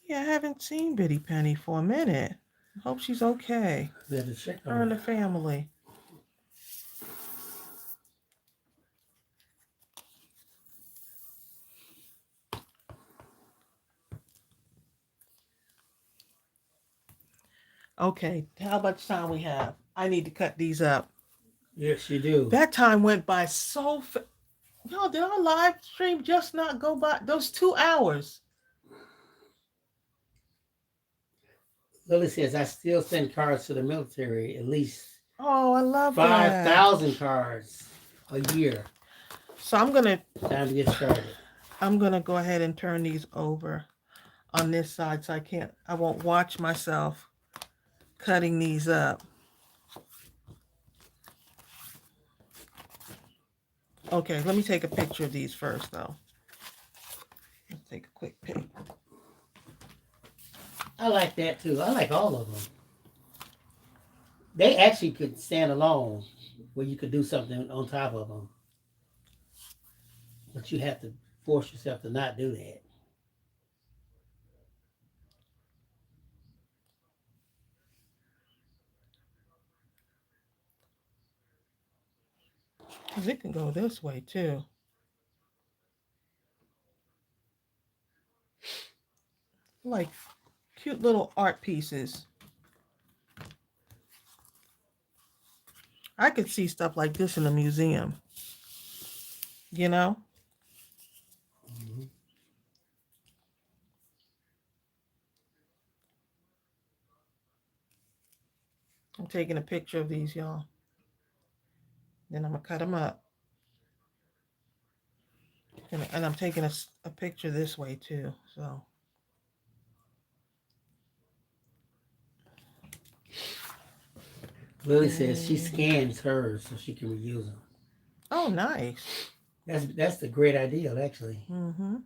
Yeah, I haven't seen Bitty Penny for a minute. I hope she's okay. Her and the family. Okay, how much time we have? I need to cut these up. Yes, you do. That time went by so No, did our live stream just not go by? Those 2 hours. Lily says, I still send cards to the military, at least Oh, I love that. 5,000 cards a year. So I'm gonna Time to get started. go ahead and turn these over on this side so I won't watch myself cutting these up. Okay, let me take a picture of these first though. Let's take a quick pic. I like that too. I like all of them. They actually could stand alone where you could do something on top of them. But you have to force yourself to not do that. Cause it can go this way too. Like cute little art pieces. I could see stuff like this in a museum. You know? Mm-hmm. I'm taking a picture of these, y'all. Then I'm gonna cut them up. And I'm taking a picture this way too. So Lily says she scans hers so she can reuse them. oh, nice. That's the great ideal, actually. Mm-hmm.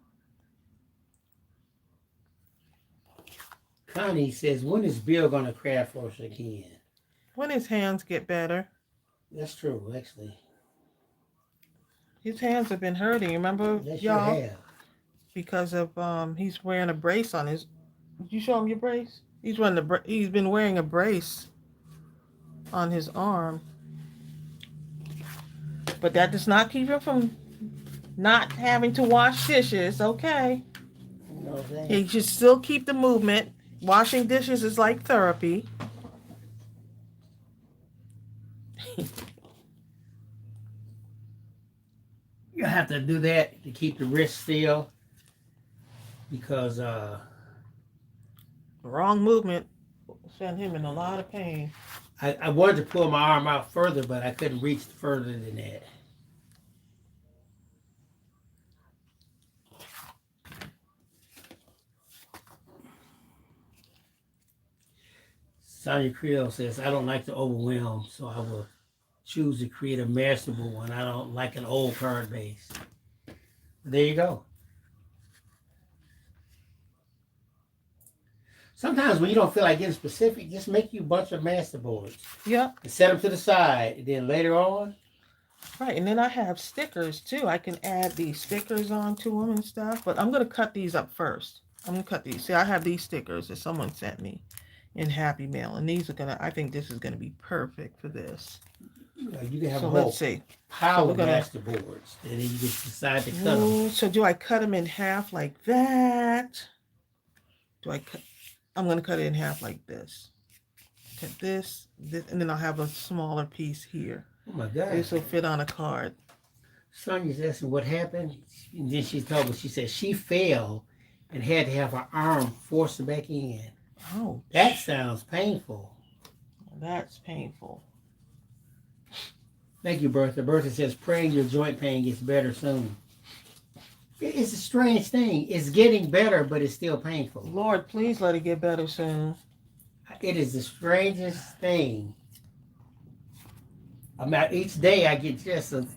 Connie says, when is Bill going to craft for us again? When his hands get better. That's true, actually. His hands have been hurting. Remember, They sure y'all? have. Because of he's wearing a brace on his. Did you show him your brace? He's been wearing a brace on his arm. But that does not keep him from not having to wash dishes. Okay. You know what I'm saying? He should still keep the movement. Washing dishes is like therapy. You have to do that to keep the wrist still because Wrong movement sent him in a lot of pain. I wanted to pull my arm out further, but I couldn't reach further than that. Sonia Creel says, I don't like to overwhelm, so I will choose to create a masterable one. I don't like an old card base. There you go. Sometimes when you don't feel like getting specific, just make you a bunch of master boards. Yep. And set them to the side. And then later on. Right, and then I have stickers too. I can add these stickers onto them and stuff. But I'm going to cut these up first. I'm going to cut these. See, I have these stickers that someone sent me in Happy Mail. And these are going to, I think this is going to be perfect for this. You can have so a whole let's see. pile of master boards. And then you just decide to cut them. So do I cut them in half like that? Do I cut? I'm going to cut it in half like this. Cut this, and then I'll have a smaller piece here. Oh my God. This will fit on a card. Sonia's asking what happened. And then she told me, she said she fell and had to have her arm forced back in. Oh. That sounds painful. That's painful. Thank you, Bertha. Bertha says praying your joint pain gets better soon. It's a strange thing. It's getting better, but it's still painful. Lord, please let it get better soon. It is the strangest thing. I mean, each day I get some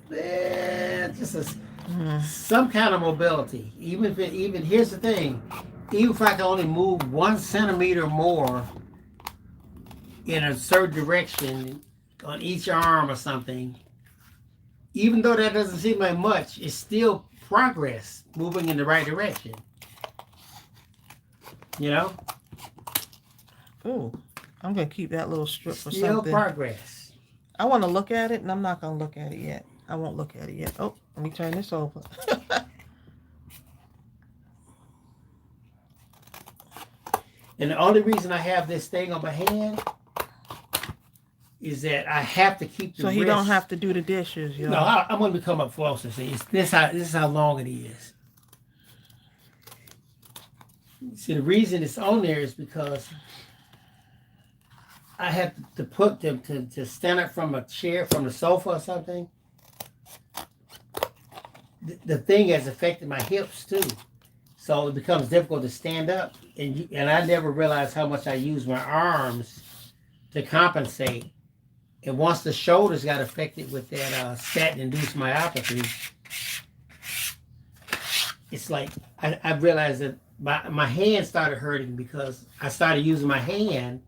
kind of mobility. Even here's the thing. Even if I can only move 1 centimeter more in a certain direction on each arm or something, even though that doesn't seem like much, it's still progress moving in the right direction. You know? Ooh, I'm going to keep that little strip for Still something. progress. I want to look at it, and I'm not going to look at it yet. I won't look at it yet. Oh, let me turn this over. And the only reason I have this thing on my hand is that I have to keep the So he wrist. don't have to do the dishes, yo. No, I'm going to become up closer. See, this is how long it is. See, the reason it's on there is because I have to put them to stand up from a chair, from the sofa or something. The thing has affected my hips too, so it becomes difficult to stand up. And I never realized how much I use my arms to compensate. And once the shoulders got affected with that statin-induced myopathy, it's like I realized that my hand started hurting because I started using my hand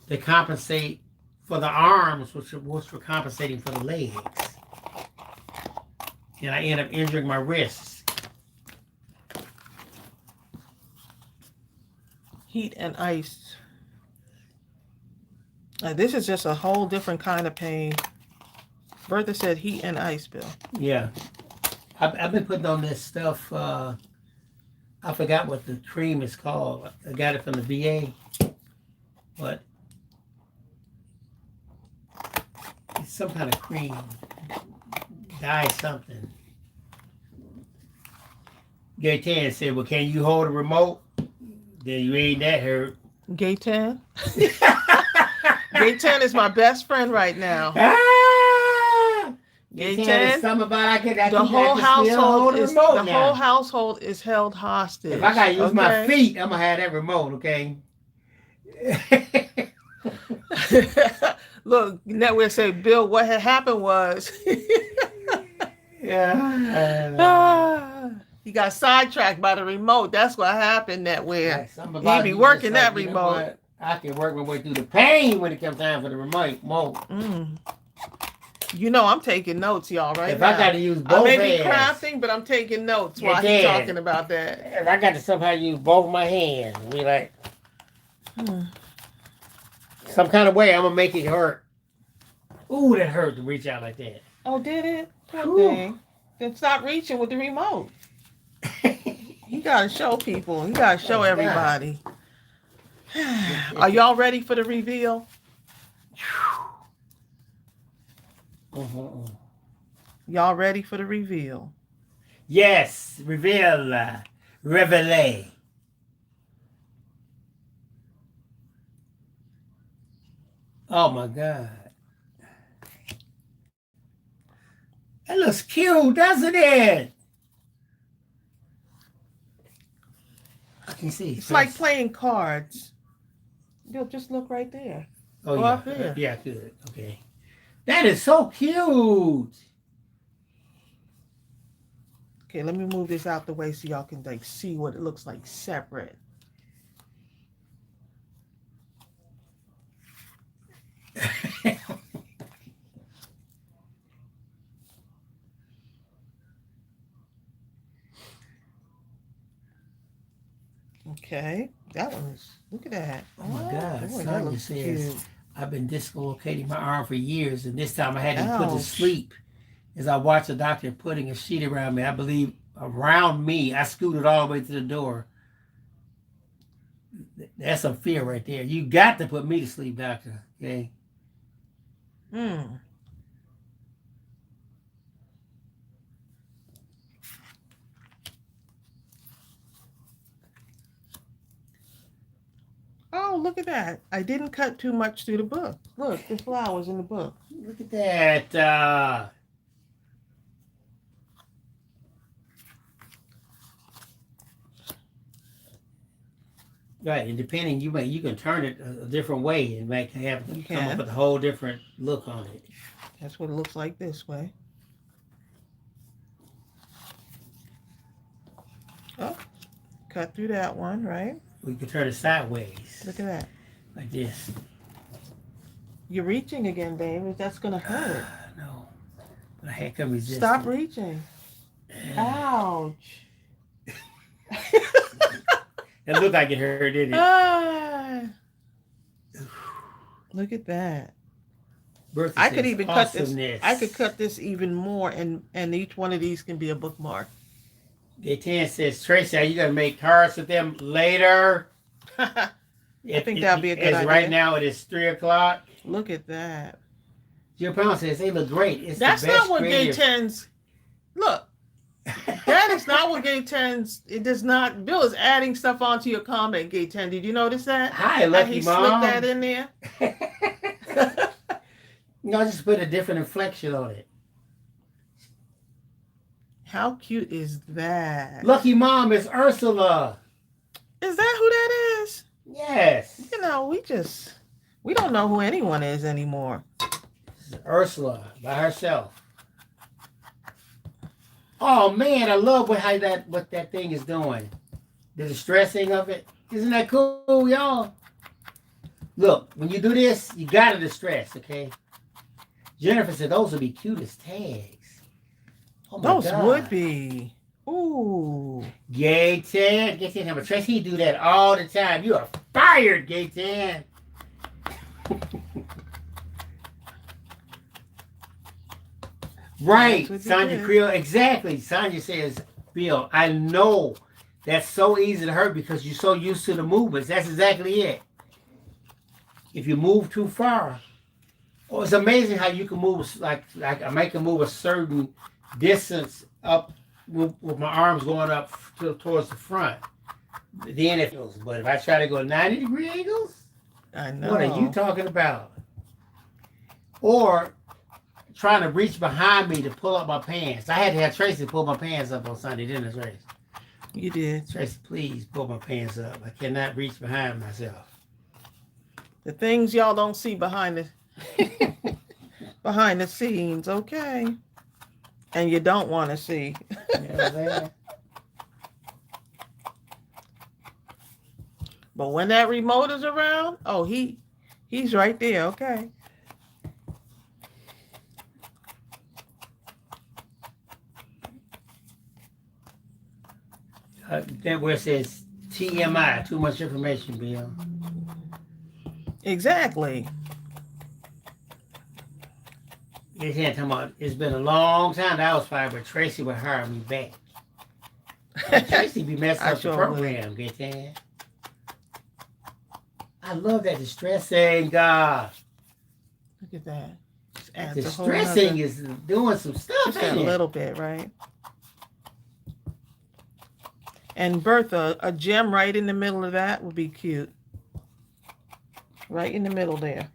to compensate for the arms, which were compensating for the legs. And I end up injuring my wrists. Heat and ice. This is just a whole different kind of pain. Bertha said heat and ice, Bill. Yeah. I've been putting on this stuff. I forgot what the cream is called. I got it from the VA. But it's some kind of cream. Dye something. Gaetan said, well, can you hold a remote? Then you ain't that hurt. Gaetan? Gaetan is my best friend right now. Gaetan, something about the whole household is held hostage. If I gotta use my feet, I'm gonna have that remote, okay? Look, Network say, Bill, what had happened was he got sidetracked by the remote. That's what happened, Network. He be working that remote. I can work my way through the pain when it comes time for the remote. You know I'm taking notes, y'all, right if now. I got to use both hands. I may be crafting, but I'm taking notes while he's talking about that. If I got to somehow use both of my hands, be like, some kind of way I'm going to make it hurt. Ooh, that hurt to reach out like that. Oh, did it? Poor thing. Then stop reaching with the remote. You got to show people. You got to show everybody. Are y'all ready for the reveal? Y'all ready for the reveal? Yes, reveal, reveille. Oh my God. That looks cute, doesn't it? I can see. It's like playing cards. You'll just look right there. Oh, Go yeah. up there. Yeah, good. Okay. That is so cute. Okay, let me move this out the way so y'all can like see what it looks like separate. Okay, that one is, look at that. Oh my God, boy, Sonya says, I've been dislocating my arm for years, and this time I had to put to sleep as I watched the doctor putting a sheet around me. I believe around me, I scooted all the way to the door. That's some fear right there. You got to put me to sleep, doctor, okay? Oh, look at that. I didn't cut too much through the book. Look, the flowers in the book. Look at that. Right, and depending, you can turn it a different way and make come up with a whole different look on it. That's what it looks like this way. Oh, cut through that one, right? We can turn it sideways. Look at that. Like this. You're reaching again, baby. That's going to hurt. No. But I had to resist. Stop reaching. Ouch. It looked like it hurt, didn't it? Look at that. Bertha I could even cut this. awesomeness. I could cut this even more, and each one of these can be a bookmark. Gaetan says, Tracy, are you going to make cards with them later? I think that'd be a good idea. Right now it is 3 o'clock. Look at that. Jill Pound says they look great. It's That's the best not what Gay creative. 10's. Look, that is not what Gay 10's. It does not. Bill is adding stuff onto your comment, Gay 10. Did you notice that? Hi, How Lucky he Mom. slipped that in there? No, just put a different inflection on it. How cute is that? Lucky Mom is Ursula. Is that who that is? Yes. You know, we don't know who anyone is anymore. This is Ursula by herself. Oh man, I love what that thing is doing. The distressing of it. Isn't that cool, y'all? Look, when you do this, you gotta distress, okay? Jennifer said those would be cute as tags. Oh my Those God. would be. Ooh. Gay 10. Gay 10. Tracy, he do that all the time. You are fired, Gay 10. Right, Sonya Creel. Exactly. Sonya says, Bill, I know that's so easy to hurt because you're so used to the movements. That's exactly it. If you move too far, oh, it's amazing how you can move like I make a move a certain distance up with my arms going up towards the front. Then it feels, but if I try to go 90-degree angles, I know. what are you talking about? Or trying to reach behind me to pull up my pants. I had to have Tracy pull my pants up on Sunday, didn't I, Tracy? You did. Tracy, please pull my pants up. I cannot reach behind myself. The things y'all don't see behind the behind the scenes, okay? And you don't want to see. You know what I'm saying? But when that remote is around, oh, he's right there, okay? That where it says TMI, too much information, Bill. Exactly. You can't talk about it's been a long time that I was fired, but Tracy would hire me back. Tracy be messing up the program, get that? I love that distressing God. Look at that. Just adds Distressing is doing some stuff. Just a little bit, right? And Bertha, a gem right in the middle of that would be cute. Right in the middle there.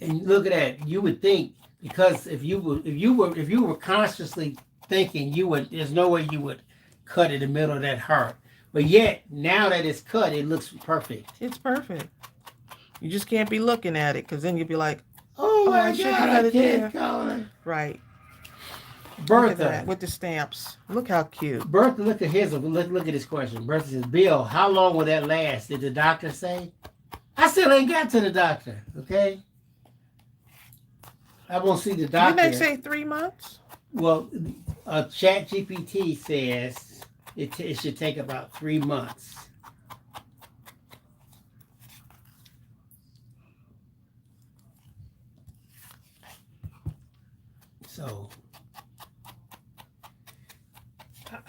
And look at that. You would think because if you were consciously thinking, there's no way you would cut in the middle of that heart. But yet now that it's cut, it looks perfect. It's perfect. You just can't be looking at it because then you'd be like, oh my I should God, have I got it can't there. color. Right. Bertha. Look at that, with the stamps. Look how cute. Bertha, look at this question. Bertha says, Bill, how long will that last? Did the doctor say? I still ain't got to the doctor, okay? I won't see the doctor. Didn't they say 3 months? Well, ChatGPT says it should take about 3 months. So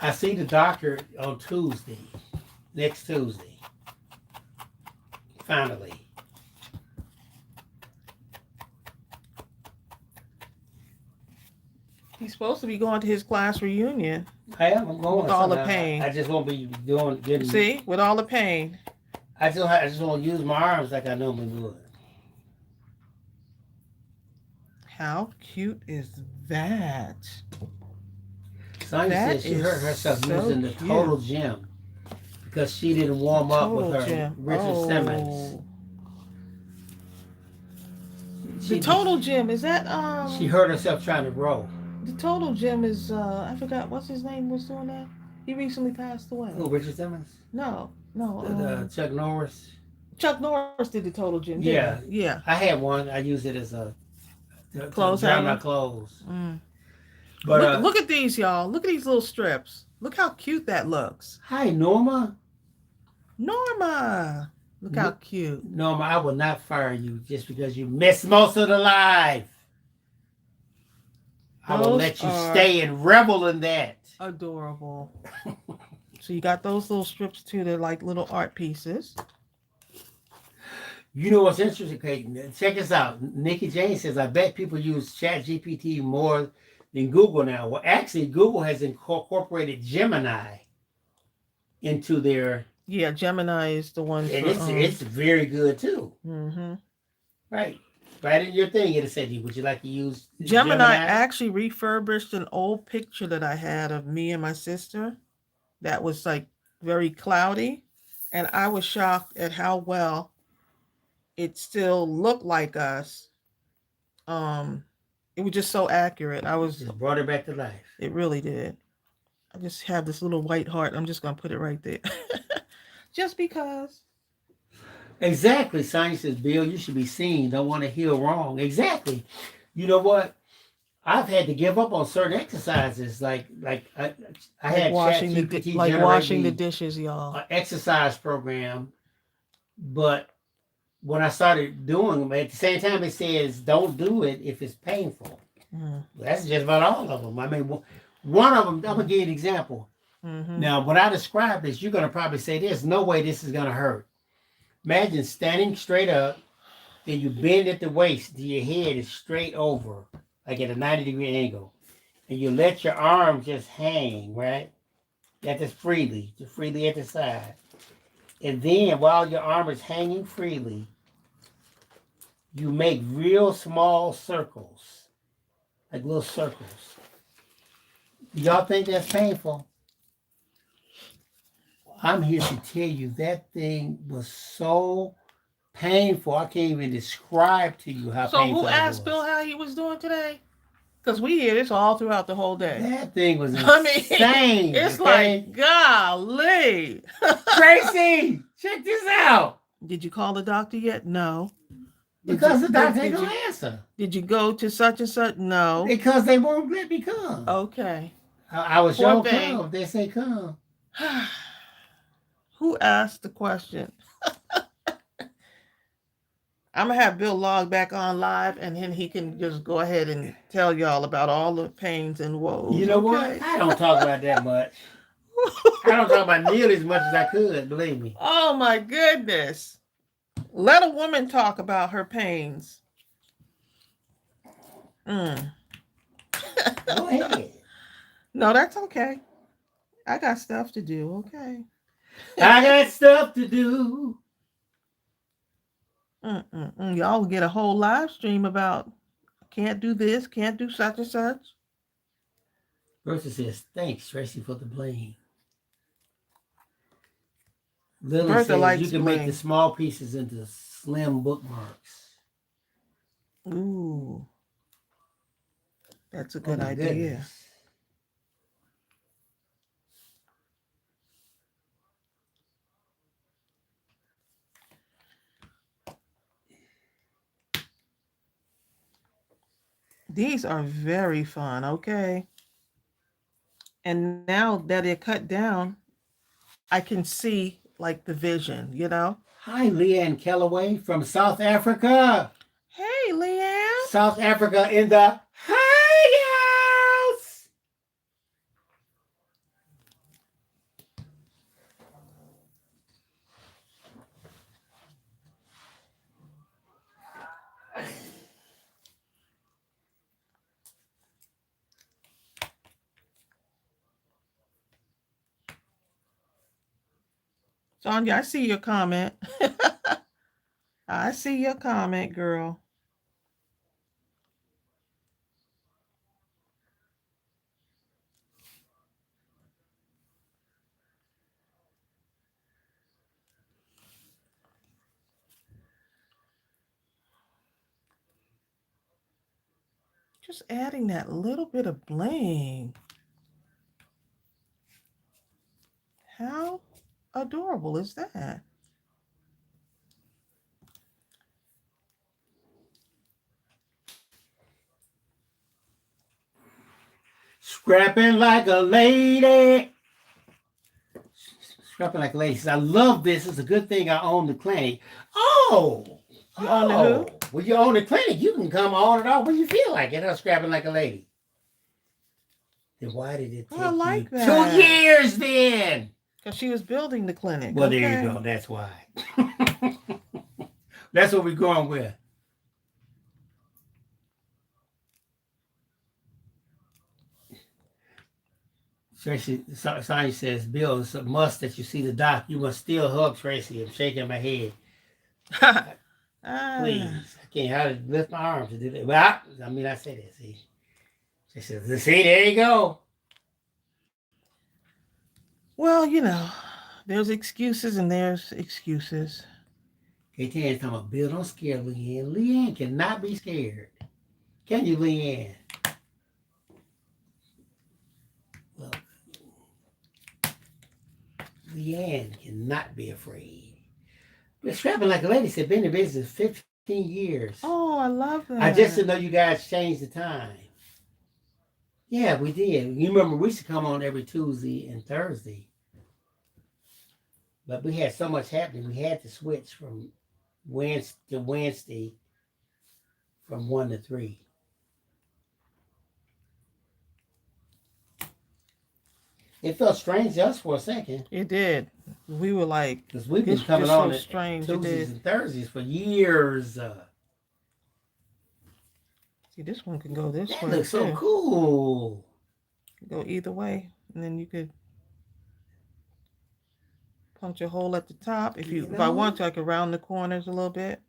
I see the doctor on Tuesday, next Tuesday. Finally. He's supposed to be going to his class reunion. I am. I'm going with all the pain. I just won't be getting. See, with all the pain. I just won't use my arms like I normally would. How cute is that? Sonya said she hurt herself so using the cute. Total Gym because she didn't warm up with her Gym. Richard Simmons. The Total Gym, is that She hurt herself trying to row. The Total Gym is I forgot what's his name was doing that. He recently passed away. Who, Richard Simmons? No. Chuck Norris. Chuck Norris did the Total Gym. Yeah. Yeah. I had one. I used it as a clothes dry hanger? my clothes. Mm. But look at these, y'all. Look at these little strips. Look how cute that looks. Hi, Norma. Norma. Look how cute. Norma, I will not fire you just because you missed most of the live. I will let you stay and revel in that. Adorable. So you got those little strips too. They're like little art pieces. You know what's interesting? Okay, check this out. Nikki Jane says, I bet people use Chat GPT more than Google now. Well, actually, Google has incorporated Gemini into their, Yeah, Gemini is the one and for it's very good too. mm-hmm. Right. Right in your thing, it'll say to you, would you like to use Gemini Gemini? actually refurbished an old picture that I had of me and my sister that was like very cloudy. And I was shocked at how well it still looked like us. Um, it was just so accurate. Just brought it back to life. It really did. I just have this little white heart. I'm just gonna put it right there, just because. Exactly. Science says, Bill, you should be seen. Don't want to heal wrong. Exactly. You know what? I've had to give up on certain exercises, like I had washing ChatGPT like generate washing the me dishes, y'all. an exercise program, but when I started doing them, at the same time it says don't do it if it's painful. Mm. That's just about all of them. I mean, one of them, I'm gonna give you an example. Mm-hmm. Now, when I describe this, you're gonna probably say, "There's no way this is gonna hurt." Imagine standing straight up, then you bend at the waist, till your head is straight over, like at a 90-degree angle, and you let your arms just hang, right? Just freely at the side. And then while your arm is hanging freely, you make real small circles, like little circles. Y'all think that's painful? I'm here to tell you that thing was so painful. I can't even describe to you how painful So who asked Bill how he was doing today? Because we hear this all throughout the whole day. That thing was insane. I mean, it's like, golly. Tracy, check this out. Did you call the doctor yet? No. Because the doctor ain't gonna answer. Did you go to such and such? No. Because they won't let me come. Okay. I was sure come. They say come. Who asked the question? I'm going to have Bill log back on live, and then he can just go ahead and tell y'all about all the pains and woes. You know what? I don't talk about that much. I don't talk about nearly as much as I could, believe me. Oh, my goodness. Let a woman talk about her pains. Go ahead. No, that's okay. I got stuff to do, okay? I got stuff to do. Y'all will get a whole live stream about can't do this, can't do such and such. Bertha says, thanks, Tracy, for the blame. Lily Bertha says likes you can blame. make the small pieces into slim bookmarks. Ooh. That's a good idea. Goodness. These are very fun, okay? And now that they're cut down, I can see like the vision, you know? Hi, Leanne Kellaway from South Africa. Hey, Leanne. South Africa in the house. Sonia, I see your comment. I see your comment, girl. Just adding that little bit of bling. How adorable is that? Scrapping like a lady. Scrapping like a lady says, I love this. It's a good thing I own the clinic. Oh. You own the who? Well, you own the clinic. You can come on and off when you feel like it. I'm scrapping like a lady. Then why did it take I like you that. 2 years then? Because she was building the clinic. Well, there you go. That's why. That's what we're going with. Tracy, Sonya says, Bill, it's a must that you see the doc. You must still hug Tracy. I'm shaking my head. Please. I can't hardly lift my arms to do that. Well, I say that, see. She says, see, there you go. Well, there's excuses and there's excuses. KTN's talking about, Bill, don't scare Leanne. Leanne cannot be scared. Can you, Leanne? Well, Leanne cannot be afraid. But Scrapping Like a Lady said, been in business 15 years. Oh, I love that. I just didn't know you guys changed the time. Yeah, we did. You remember we used to come on every Tuesday and Thursday. But we had so much happening, we had to switch from Wednesday to Wednesday from 1 to 3. It felt strange to us for a second. It did. We were like, because we've been coming on strange. Tuesdays and Thursdays for years. See, this one can go this that way. That looks so cool. Go either way, and then you could punch a hole at the top. If I want to, I could round the corners a little bit.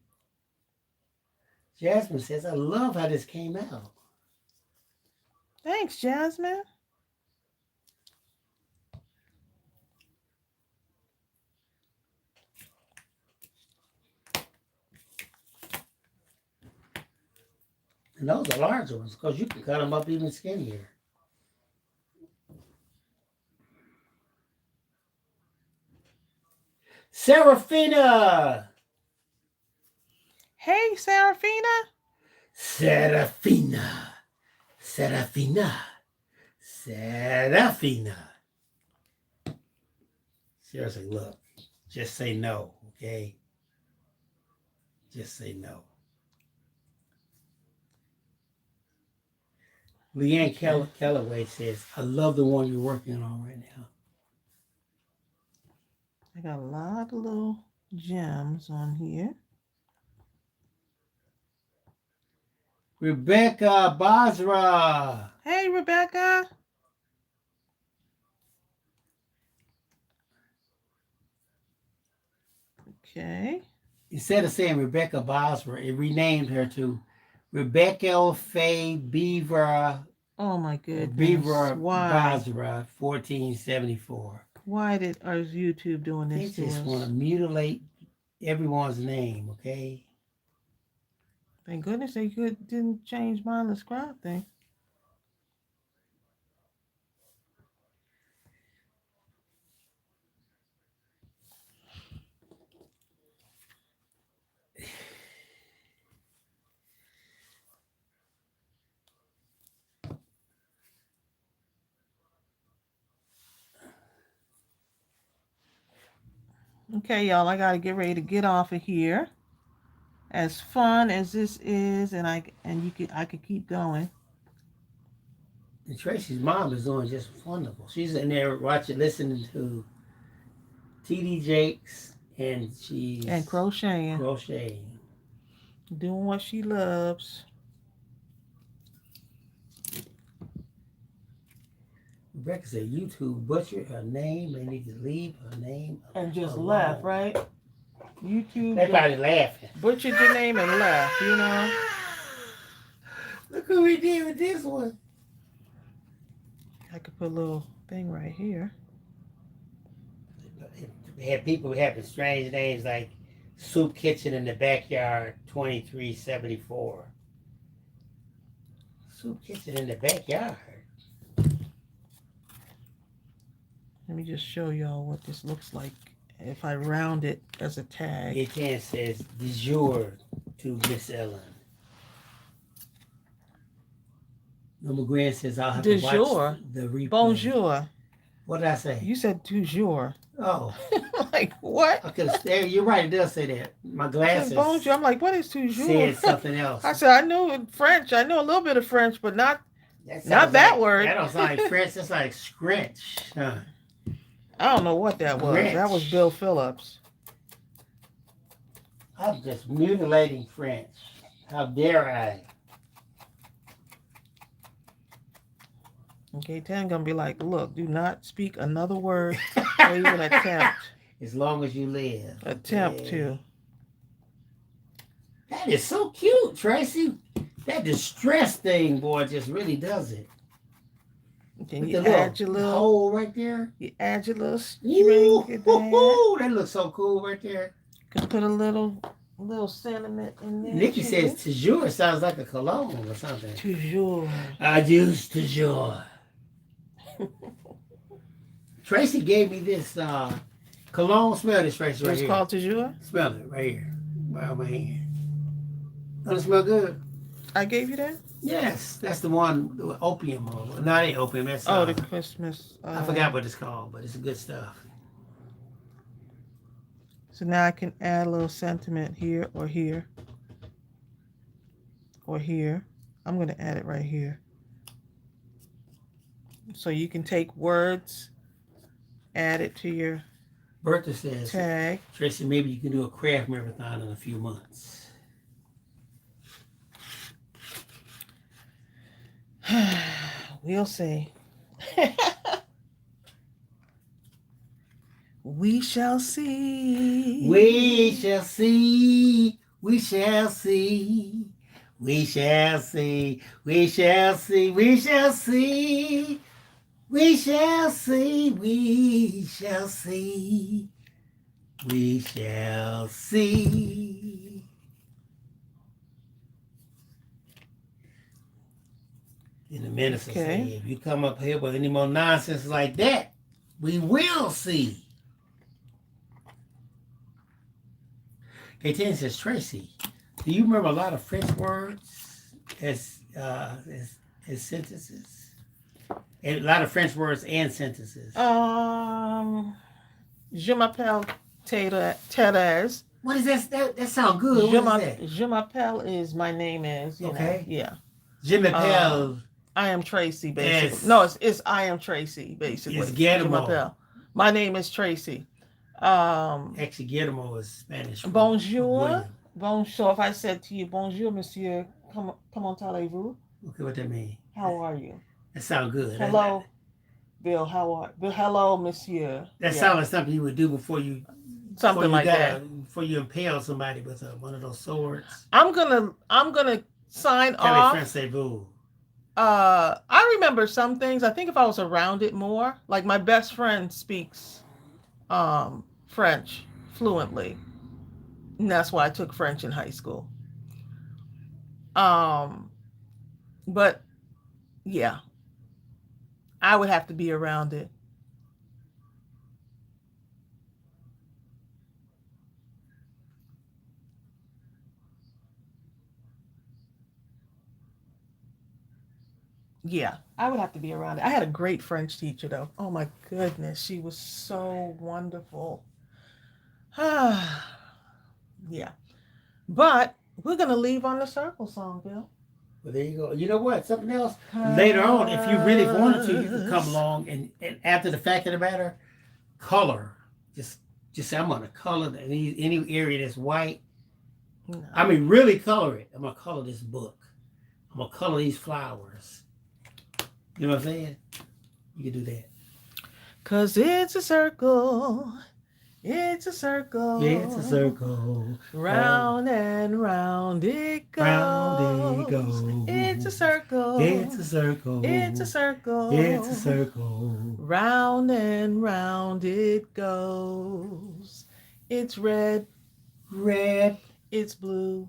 Jasmine says, I love how this came out. Thanks, Jasmine. And those are larger ones because you can cut them up even skinnier. Serafina! Hey, Serafina! Serafina! Serafina! Serafina! Seriously, look. Just say no, okay? Just say no. Leanne Calloway says, I love the one you're working on right now. I got a lot of little gems on here. Rebecca Basra. Hey, Rebecca. Okay. Instead of saying Rebecca Basra, it renamed her to Rebecca Faye Beaver. Oh my goodness. Beaver Why? Basra, 1474. Why is YouTube doing this to us? They just want to us? mutilate everyone's name, okay? Thank goodness they didn't change Mindless Scribe thing. Okay, y'all, I gotta get ready to get off of here. As fun as this is, I could keep going. And Tracy's mom is doing just wonderful. She's in there listening to TD Jakes, and she's crocheting. Doing what she loves. Rebecca said YouTube butchered her name. They need to leave her name and just left, right? YouTube. They probably laughing. Butchered your name and left, Look what we did with this one. I could put a little thing right here. They had people having strange names like Soup Kitchen in the Backyard 2374. Soup Kitchen in the Backyard. Let me just show y'all what this looks like if I round it as a tag. It says du jour to Miss Ellen. Norma Grant says I'll have to watch the replay. Bonjour. What did I say? You said du jour. Oh. Like, what? You're right, it does say that. My glasses. Bonjour. I'm like, what is du jour? Said something else. I said, I knew French. I know a little bit of French, but not that word. That don't sound like French. That's like scritch. Huh. I don't know what that was. Grinch. That was Bill Phillips. I'm just mutilating French. How dare I? Okay, Tan gonna be like, look, do not speak another word or even attempt. As long as you live. Attempt Okay. to. That is so cute, Tracy. That distress thing, boy, just really does it. Can With you the add your little little hole right there. you add your little Ooh, string in there? that looks so cool right there. Can put a little sentiment in there Nikki says too. toujours sounds like a cologne or something. Toujours. I use toujours. Tracy gave me this cologne. Smell this, Tracy, right It's here. called toujours? Smell it right here. Right on my hand. Doesn't it smell good? I gave you that? Yes, that's the one with opium. Or, not ain't opium. That's The Christmas. I forgot what it's called, but it's good stuff. So now I can add a little sentiment here or here. Or here. I'm going to add it right here. So you can take words, add it to your Bertha says, tag. Tracy, maybe you can do a craft marathon in a few months. We'll see. We shall see. We shall see. We shall see. We shall see. We shall see. We shall see. We shall see. We shall see. We shall see. And the minister Okay. say, if you come up here with any more nonsense like that, we will see. K10 says, Tracy, do you remember a lot of French words as sentences? A lot of French words and sentences. Je m'appelle Thérèse. What is that? That sounds good. What is that? Je m'appelle is my name is. Okay. Know, yeah. Je m'appelle. I am Tracy, basically. Yes. No, it's I am Tracy, basically. It's Guillermo. My name is Tracy. Actually, Guillermo is Spanish. Bonjour. Bonjour. If I said to you, bonjour, monsieur, comment allez-vous? Okay, what that mean? How are you? That sounds good. Hello, Bill. How are you? Hello, monsieur. That sounds like something you would do before you. Something like that. Before you impale somebody with one of those swords. I'm gonna sign off. I remember some things. I think if I was around it more, like my best friend speaks French fluently. And that's why I took French in high school. But yeah, I would have to be around it. Yeah, I would have to be around it. I had a great French teacher, though. Oh my goodness, she was so wonderful. Yeah, but we're gonna leave on the circle song, Bill. Well, there you go. You know what? Something else. Later on, if you really wanted to, you could come along and after the fact of the matter, color. Just say, I'm gonna color any area that's white. No. I mean, really color it. I'm gonna color this book. I'm gonna color these flowers. You know what I'm saying? You can do that. 'Cause it's a circle. It's a circle. It's a circle. Round and round it goes. Round it goes. It's a circle. It's a circle. It's a circle. It's a circle. Round and round it goes. It's red. Red. It's blue.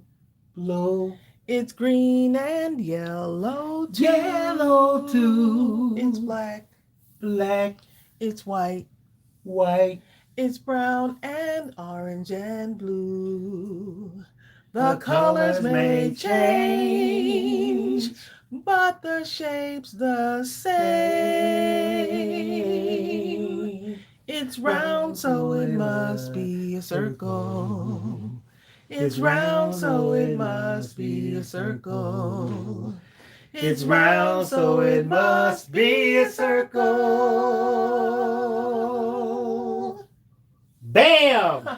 Blue. It's green and yellow too. Yellow too. It's black. Black. It's white. White. It's brown and orange and blue. The colors may change, but the shape's the same. It's round, so it must be a circle. It's round, so it must be a circle. It's round, so it must be a circle. Bam!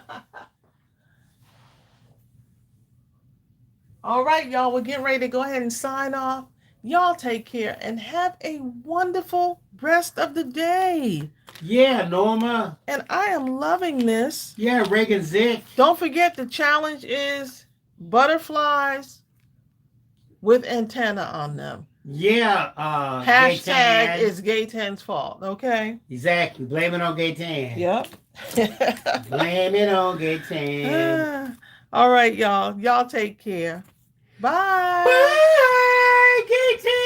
All right, y'all, we're getting ready to go ahead and sign off. Y'all take care and have a wonderful rest of the day. Yeah, Norma. And I am loving this. Yeah, Reagan Zick. Don't forget the challenge is butterflies with antenna on them. Yeah, Hashtag Gaytan. is Gaytan's fault, okay? Exactly. Blame it on Gaytan. Yep. Blame it on Gaytan. All right, y'all. Y'all take care. Bye. Bye, Gaytan.